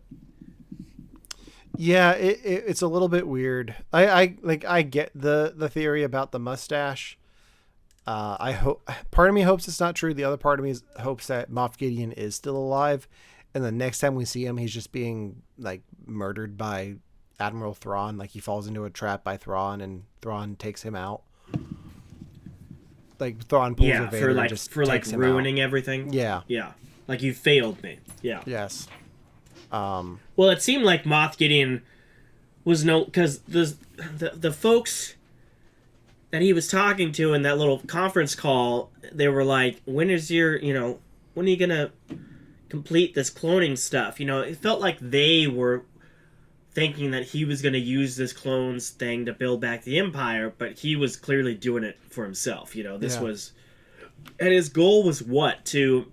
A: Yeah, it's a little bit weird. I get the theory about the mustache. I hope part of me hopes it's not true. The other part of me hopes that Moff Gideon is still alive, and the next time we see him, he's just being like murdered by Admiral Thrawn. Like he falls into a trap by Thrawn, and Thrawn takes him out. Like Thrawn pulls a Vader and just takes him
B: ruining
A: out.
B: everything.
A: Yeah.
B: Like you failed me. Yeah.
A: Yes.
B: Well, it seemed like Moff Gideon was because the folks that he was talking to in that little conference call, they were like, when are you gonna complete this cloning stuff? It felt like they were thinking that he was gonna use this clones thing to build back the Empire, but he was clearly doing it for himself. This was, and his goal was what? To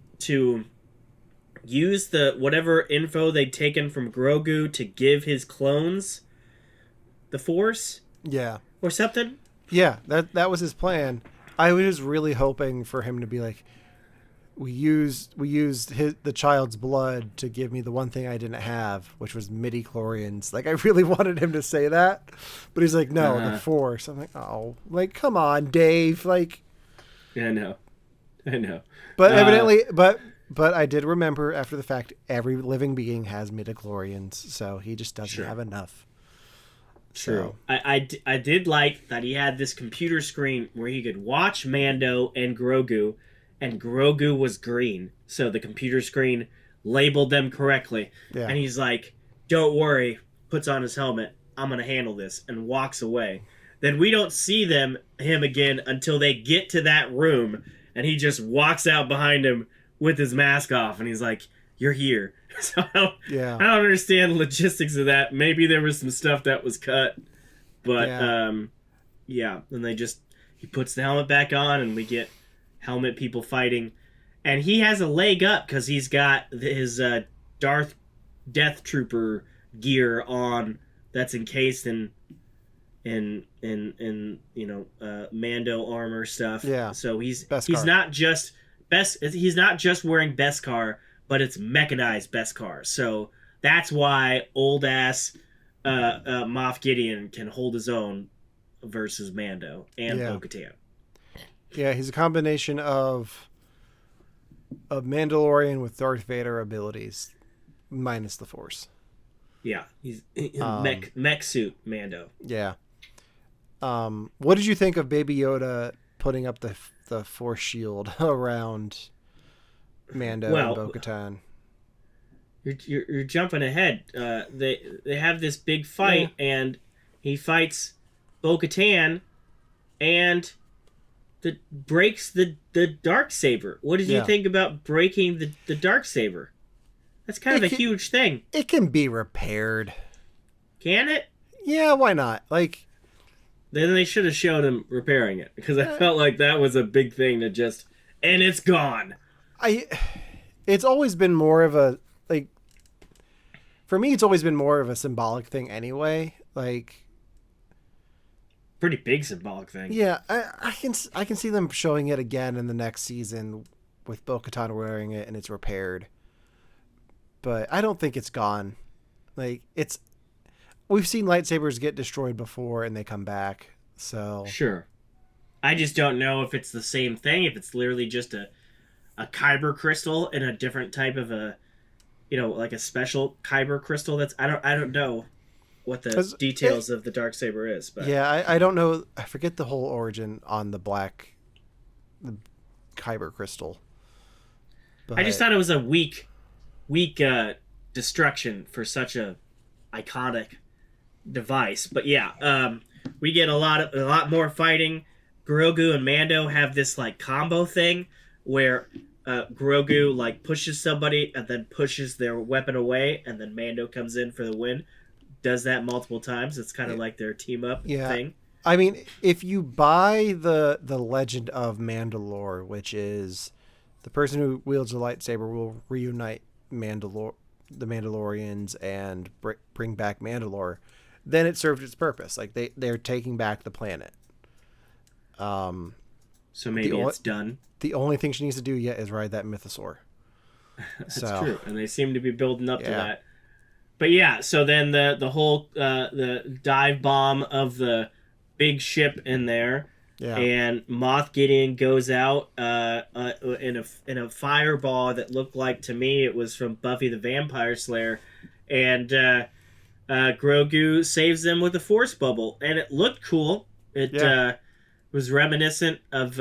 B: use the whatever info they'd taken from Grogu to give his clones the Force?
A: Yeah.
B: Or something?
A: Yeah, that was his plan. I was really hoping for him to be like, we used the child's blood to give me the one thing I didn't have, which was midi-chlorians. Like I really wanted him to say that, but he's like, no, the Force. I'm like, oh, like come on, Dave. Like,
B: yeah, I know.
A: But evidently, but I did remember after the fact, every living being has midi-chlorians, so he just doesn't have enough.
B: True. So. I did like that he had this computer screen where he could watch Mando and Grogu was green. So the computer screen labeled them correctly. Yeah. And he's like, don't worry, puts on his helmet, I'm going to handle this, and walks away. Then we don't see him again until they get to that room, and he just walks out behind him with his mask off, and he's like, you're here. So I don't understand the logistics of that. Maybe there was some stuff that was cut, but and he puts the helmet back on, and we get helmet people fighting, and he has a leg up because he's got his Darth Death Trooper gear on that's encased in Mando armor stuff.
A: Yeah.
B: So he's not just wearing Beskar, but it's mechanized Beskar. So that's why old ass Moff Gideon can hold his own versus Mando and Bo-Katan.
A: Yeah, he's a combination of Mandalorian with Darth Vader abilities, minus the Force.
B: Yeah, he's mech suit Mando.
A: Yeah. What did you think of Baby Yoda putting up the Force shield around Mando and Bo-Katan?
B: You're jumping ahead. They have this big fight, and he fights Bo-Katan, and breaks the Darksaber. What did you think about breaking the Darksaber? That's kind of a huge thing.
A: It can be repaired.
B: Can it?
A: Yeah, why not? Like,
B: then they should have shown him repairing it, because I felt like that was a big thing to just, and it's gone.
A: It's always been more of a, like, for me, it's always been more of a symbolic thing anyway. Like,
B: pretty big symbolic thing.
A: Yeah, I can see them showing it again in the next season with Bo-Katan wearing it and it's repaired. But I don't think it's gone. Like, we've seen lightsabers get destroyed before and they come back. So
B: sure. I just don't know if it's the same thing, if it's literally just a kyber crystal in a different type of like a special kyber crystal. I don't know what the details of the Darksaber is. But
A: yeah, I don't know. I forget the whole origin on the kyber crystal.
B: But I just thought it was a weak destruction for such a iconic device. But yeah, we get a lot more fighting. Grogu and Mando have this like combo thing where Grogu like pushes somebody and then pushes their weapon away, and then Mando comes in for the win. Does that multiple times. It's kind of like their team up thing.
A: I mean, if you buy the Legend of Mandalore, which is the person who wields a lightsaber will reunite the Mandalorians and bring back Mandalore, then it served its purpose. Like they're taking back the planet.
B: So maybe it's done.
A: The only thing she needs to do yet is ride that mythosaur.
B: That's true, and they seem to be building up to that. But yeah, so then the whole the dive bomb of the big ship in there, and Moff Gideon goes out in a fireball that looked like, to me, it was from Buffy the Vampire Slayer, and Grogu saves them with a force bubble, and it looked cool. It was reminiscent of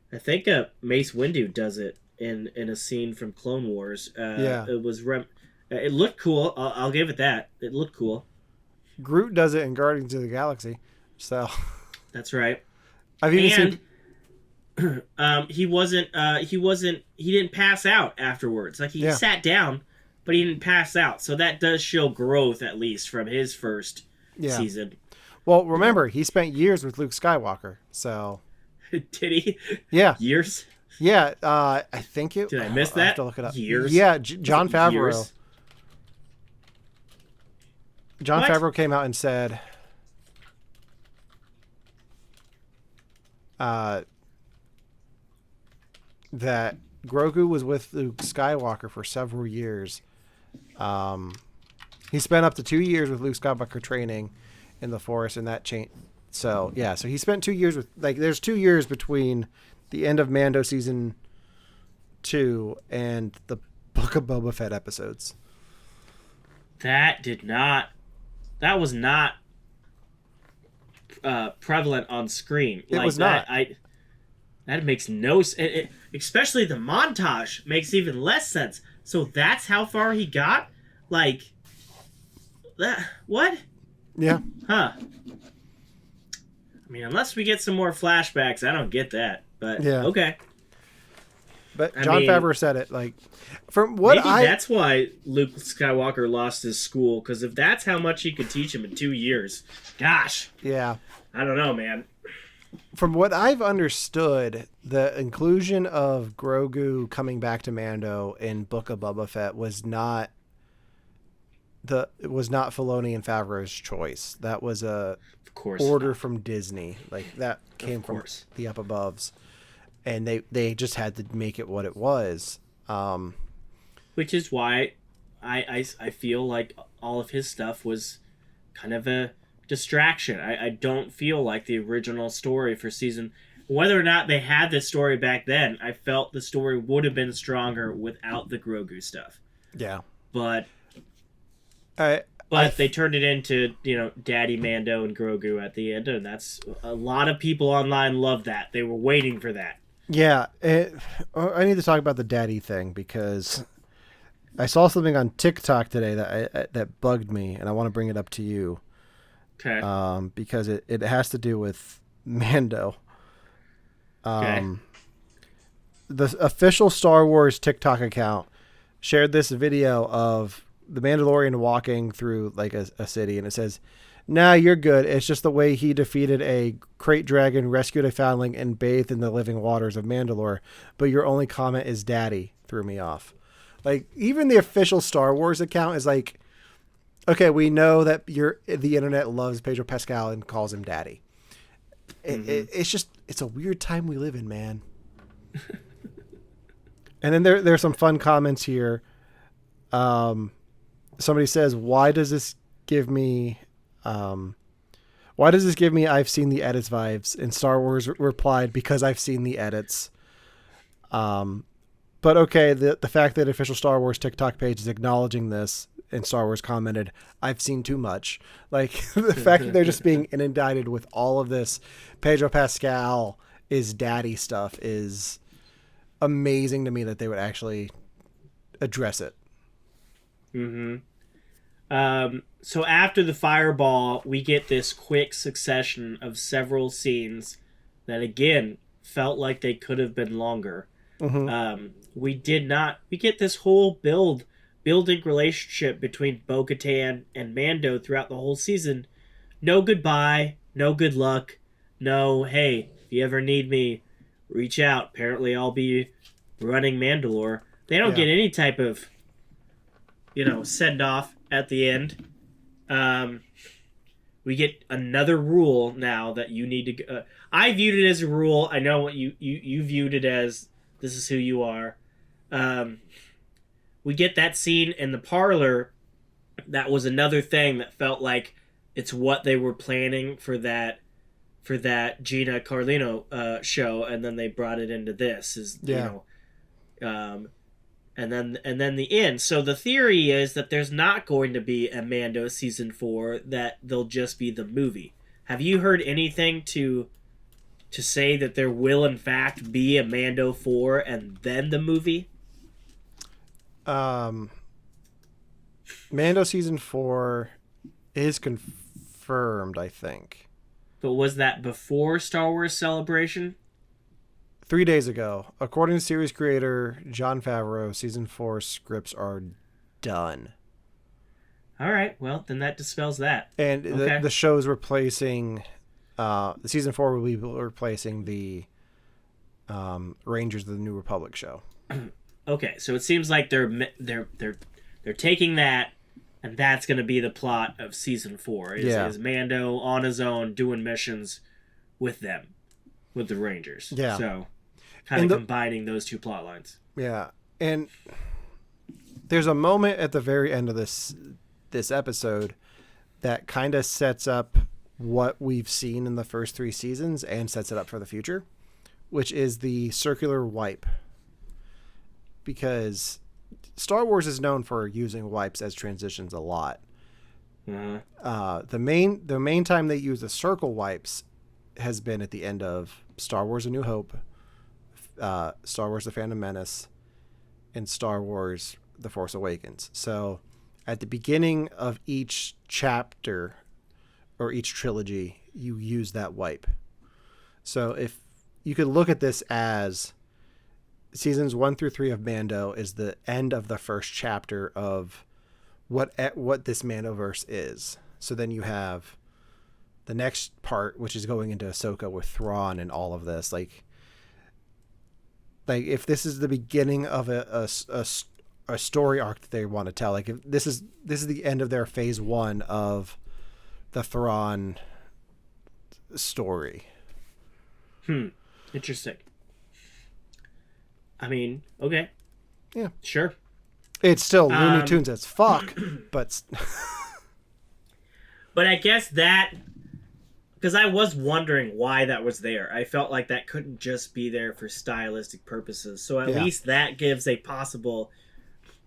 B: I think Mace Windu does it in a scene from Clone Wars. It was it looked cool. I'll give it that. It looked cool.
A: Groot does it in Guardians of the Galaxy. So
B: that's right.
A: I've even
B: seen. He didn't pass out afterwards. Like he sat down, but he didn't pass out. So that does show growth, at least from his first season.
A: Well, remember, he spent years with Luke Skywalker. So
B: did he?
A: Yeah,
B: years.
A: Yeah, I think it.
B: Did I miss that?
A: I have to look it up.
B: Years.
A: Yeah, John Favreau.
B: Years?
A: John Favreau came out and said, that Grogu was with Luke Skywalker for several years. He spent up to 2 years with Luke Skywalker training in the Force, and that changed. So yeah, so he spent 2 years with, like, there's 2 years between the end of Mando season 2 and the Book of Boba Fett episodes.
B: That was not prevalent on screen.
A: It was not.
B: That makes no sense. Especially the montage makes even less sense. So that's how far he got? Like, that, what?
A: Yeah.
B: Huh. I mean, unless we get some more flashbacks, I don't get that. But, okay.
A: But John Favreau said it, like, from what
B: maybe that's why Luke Skywalker lost his school, because if that's how much he could teach him in 2 years, gosh.
A: Yeah.
B: I don't know, man.
A: From what I've understood, the inclusion of Grogu coming back to Mando in Book of Boba Fett was not Filoni and Favreau's choice. That was a order from Disney. Like, that came from the up aboves, and they just had to make it what it was.
B: Which is why I feel like all of his stuff was kind of a distraction. I don't feel like the original story for season, whether or not they had this story back then, I felt the story would have been stronger without the Grogu stuff.
A: Yeah.
B: But they turned it into, Daddy Mando and Grogu at the end, and that's a lot of people online loved that. They were waiting for that.
A: Yeah, I need to talk about the daddy thing, because I saw something on TikTok today that bugged me, and I want to bring it up to you.
B: Okay.
A: Because it has to do with Mando. The official Star Wars TikTok account shared this video of the Mandalorian walking through, like, a city, and it says, "Nah, you're good. It's just the way he defeated a crate dragon, rescued a foundling, and bathed in the living waters of Mandalore. But your only comment is daddy." Threw me off. Like, even the official Star Wars account is like, okay, we know that the internet loves Pedro Pascal and calls him daddy. It's a weird time we live in, man. And then there's some fun comments here. Somebody says, why does this give me I've seen the edits vibes? And Star Wars replied, because I've seen the edits. But okay, the fact that official Star Wars TikTok page is acknowledging this, and Star Wars commented, I've seen too much. Like, the fact that they're just being inundated with all of this Pedro Pascal is daddy stuff is amazing to me, that they would actually address it.
B: So after the fireball, we get this quick succession of several scenes that, again, felt like they could have been longer. We get this whole building relationship between Bo-Katan and Mando throughout the whole season. No goodbye, no good luck, no, hey, if you ever need me, reach out. Apparently I'll be running Mandalore. They don't get any type of, send-off at the end. We get another rule now that you need to. I viewed it as a rule. I know what you viewed it as. This is who you are. We get that scene in the parlor. That was another thing that felt like it's what they were planning for that Gina Carlino show, and then they brought it into this. And then the end. So the theory is that there's not going to be a Mando season 4, that they'll just be the movie. Have you heard anything to say that there will in fact be a Mando 4 and then the movie?
A: Mando season 4 is confirmed, I think.
B: But was that before Star Wars Celebration?
A: 3 days ago. According to series creator Jon Favreau, season 4 scripts are done.
B: All right, well, then that dispels that.
A: And the show's replacing... the season 4 will be replacing the Rangers of the New Republic show.
B: Okay, so it seems like they're taking that, and that's going to be the plot of season 4. Is Mando on his own doing missions with them, with the Rangers.
A: Yeah.
B: So kind of combining those two plot lines.
A: Yeah, and there's a moment at the very end of this episode that kind of sets up what we've seen in the first 3 seasons and sets it up for the future, which is the circular wipe. Because Star Wars is known for using wipes as transitions a lot. The main time they use the circle wipes has been at the end of Star Wars A New Hope, Star Wars The Phantom Menace, and Star Wars The Force Awakens. So at the beginning of each chapter or each trilogy, you use that wipe. So if you could look at this as seasons 1 through 3 of Mando is the end of the first chapter of what this Mandoverse is. So then you have the next part, which is going into Ahsoka with Thrawn and all of this. Like if this is the beginning of a story arc that they want to tell, like if this is the end of their phase 1 of the Thrawn story.
B: Interesting. I mean, okay.
A: Yeah.
B: Sure.
A: It's still Looney Tunes as fuck, but...
B: But I guess that... Because I was wondering why that was there. I felt like that couldn't just be there for stylistic purposes. So at least that gives a possible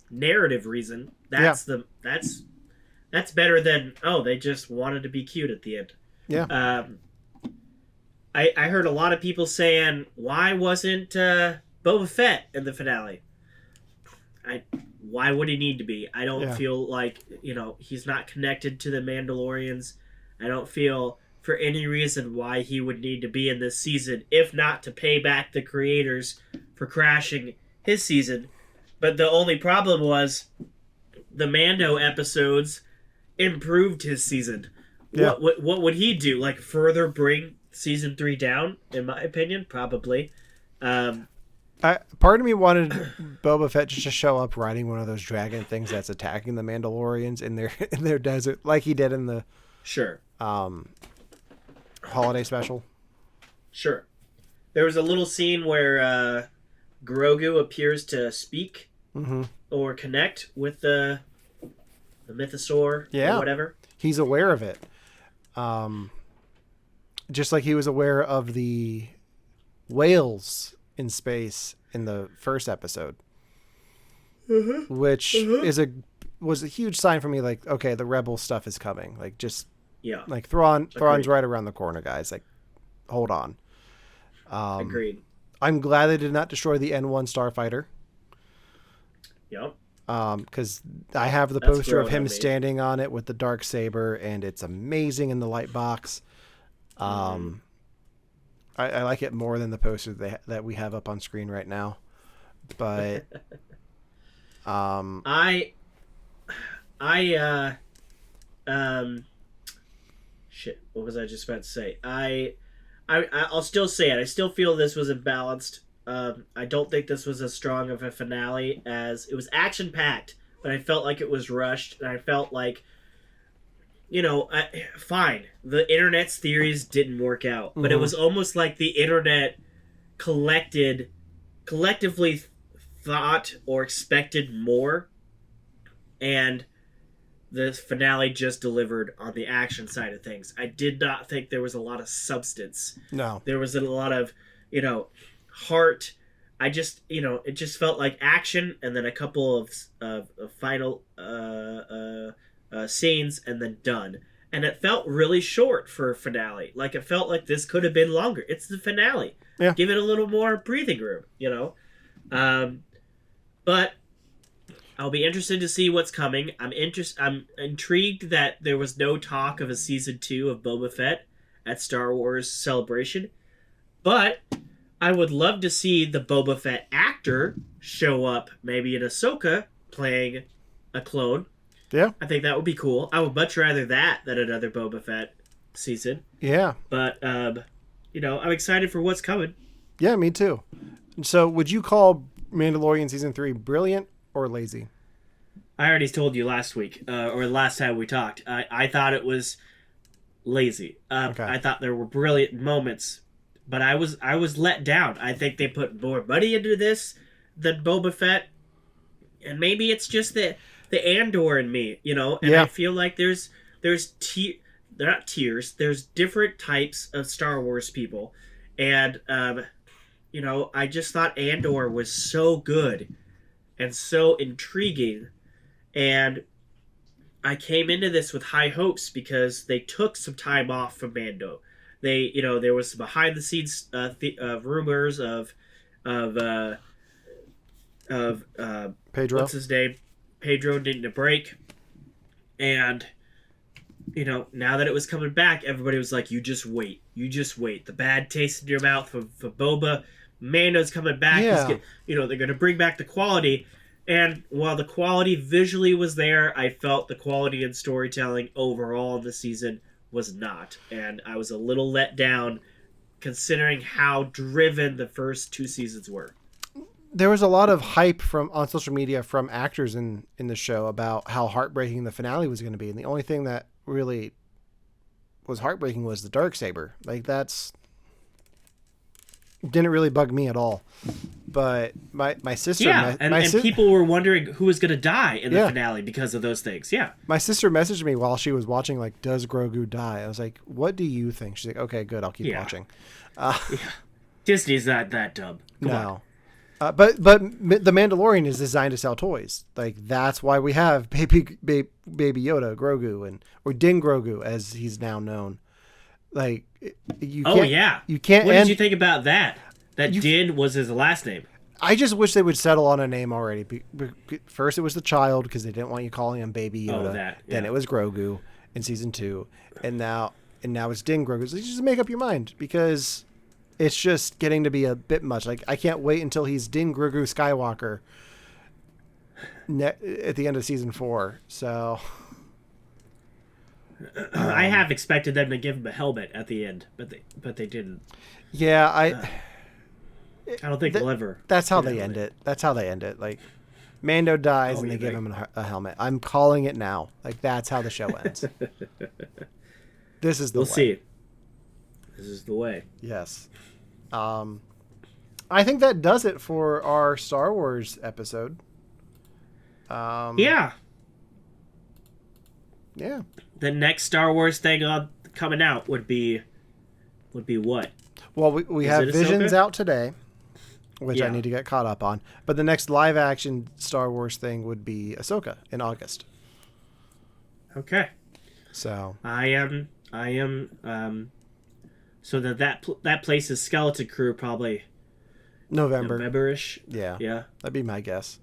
B: narrative reason. That's better than, they just wanted to be cute at the end.
A: Yeah.
B: I heard a lot of people saying, why wasn't Boba Fett in the finale? Why would he need to be? I don't feel like, he's not connected to the Mandalorians. I don't feel for any reason why he would need to be in this season, if not to pay back the creators for crashing his season. But the only problem was the Mando episodes improved his season. Yeah. What would he do? Like further bring season 3 down? In my opinion, probably.
A: Part of me wanted Boba Fett just to show up riding one of those dragon things that's attacking the Mandalorians in their desert, like he did in the holiday special.
B: Sure. There was a little scene where Grogu appears to speak or connect with the mythosaur or whatever.
A: He's aware of it. Just like he was aware of the whales in space in the first episode, which was a huge sign for me. Like, okay, the rebel stuff is coming. Like, just like Thrawn's right around the corner, guys. Like, hold on.
B: Agreed.
A: I'm glad they did not destroy the N1 starfighter.
B: Yep.
A: Because I have the poster of him standing on it with the dark saber, and it's amazing in the light box. I like it more than the poster that we have up on screen right now. But
B: shit, what was I just about to say? I'll still say it. I still feel this was imbalanced. I don't think this was as strong of a finale as it was action packed, but I felt like it was rushed, and I felt like fine. The internet's theories didn't work out, but it was almost like the internet collectively thought or expected more, and the finale just delivered on the action side of things. I did not think there was a lot of substance.
A: No.
B: There was a lot of, heart. I just, it just felt like action and then a couple of final scenes and then done. And it felt really short for a finale. Like, it felt like this could have been longer. It's the finale.
A: Yeah.
B: Give it a little more breathing room, But I'll be interested to see what's coming. I'm intrigued that there was no talk of a season 2 of Boba Fett at Star Wars Celebration. But I would love to see the Boba Fett actor show up, maybe in Ahsoka, playing a clone.
A: Yeah.
B: I think that would be cool. I would much rather that than another Boba Fett season.
A: Yeah.
B: But, I'm excited for what's coming.
A: Yeah, me too. So would you call Mandalorian Season 3 brilliant or lazy?
B: I already told you last week, or last time we talked. I thought it was lazy.
A: Okay.
B: I thought there were brilliant moments, but I was let down. I think they put more money into this than Boba Fett, and maybe it's just the Andor in me, And
A: Yeah.
B: I feel like they're not tiers. There's different types of Star Wars people, and I just thought Andor was so good and so intriguing, and I came into this with high hopes because they took some time off from Mando. They, there was some behind the scenes rumors of
A: Pedro.
B: what's his name, Pedro needing a break, and now that it was coming back, everybody was like, you just wait, the bad taste in your mouth for Boba. Mando's coming back.
A: Yeah.
B: They're going to bring back the quality. And while the quality visually was there, I felt the quality in storytelling overall in the season was not. And I was a little let down considering how driven the first 2 seasons were.
A: There was a lot of hype on social media from actors in the show about how heartbreaking the finale was going to be. And the only thing that really was heartbreaking was the Darksaber. Like, didn't really bug me at all. But my sister...
B: Yeah, and people were wondering who was going to die in the finale because of those things. Yeah.
A: My sister messaged me while she was watching, like, does Grogu die? I was like, what do you think? She's like, okay, good, I'll keep watching.
B: Disney's not that dumb. Come on.
A: But the Mandalorian is designed to sell toys. Like, that's why we have baby Yoda, Grogu, or Din Grogu, as he's now known. Like, you can't... You can't...
B: What did you think about that? Din was his last name.
A: I just wish they would settle on a name already. First it was the child, because they didn't want you calling him Baby Yoda. Then it was Grogu in season 2. And now it's Din Grogu. So just make up your mind, because... it's just getting to be a bit much. Like, I can't wait until he's Din Grogu Skywalker at the end of season 4. So
B: I have expected them to give him a helmet at the end, but they didn't.
A: Yeah, I
B: don't think they'll ever.
A: That's how they end it. That's how they end it. Like, Mando dies and they give him a helmet. I'm calling it now. Like, that's how the show ends. This is the way.
B: We'll see. This is the way.
A: Yes. I think that does it for our Star Wars episode.
B: Yeah. The next Star Wars thing coming out would be what?
A: Well, we have Visions out today, which I need to get caught up on. But the next live action Star Wars thing would be Ahsoka in August.
B: Okay.
A: So
B: I am. So that places Skeleton Crew probably November-ish.
A: Yeah. That'd be my guess.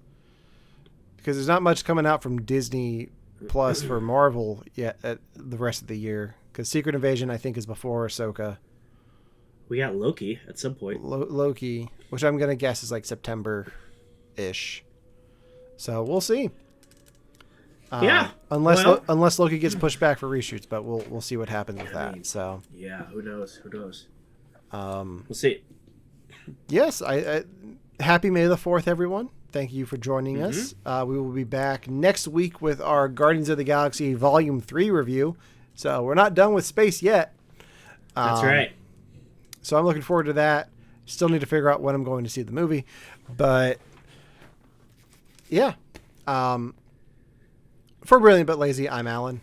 A: Because there's not much coming out from Disney Plus for Marvel yet at the rest of the year. Because Secret Invasion, I think, is before Ahsoka.
B: We got Loki at some point.
A: Loki, which I'm going to guess is like September-ish. So we'll see. Unless Loki gets pushed back for reshoots, but we'll see what happens with that. So
B: who knows? We'll see.
A: Yes, I happy May the 4th, everyone. Thank you for joining us. We will be back next week with our Guardians of the Galaxy Volume 3 review. So we're not done with space yet.
B: That's right.
A: So I'm looking forward to that. Still need to figure out when I'm going to see the movie. But yeah. For Brilliant But Lazy, I'm Alan.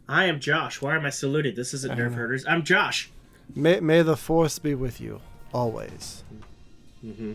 B: I am Josh. Why am I saluted? This isn't Nerf Herders. I'm Josh.
A: May the force be with you always.
B: Mm-hmm.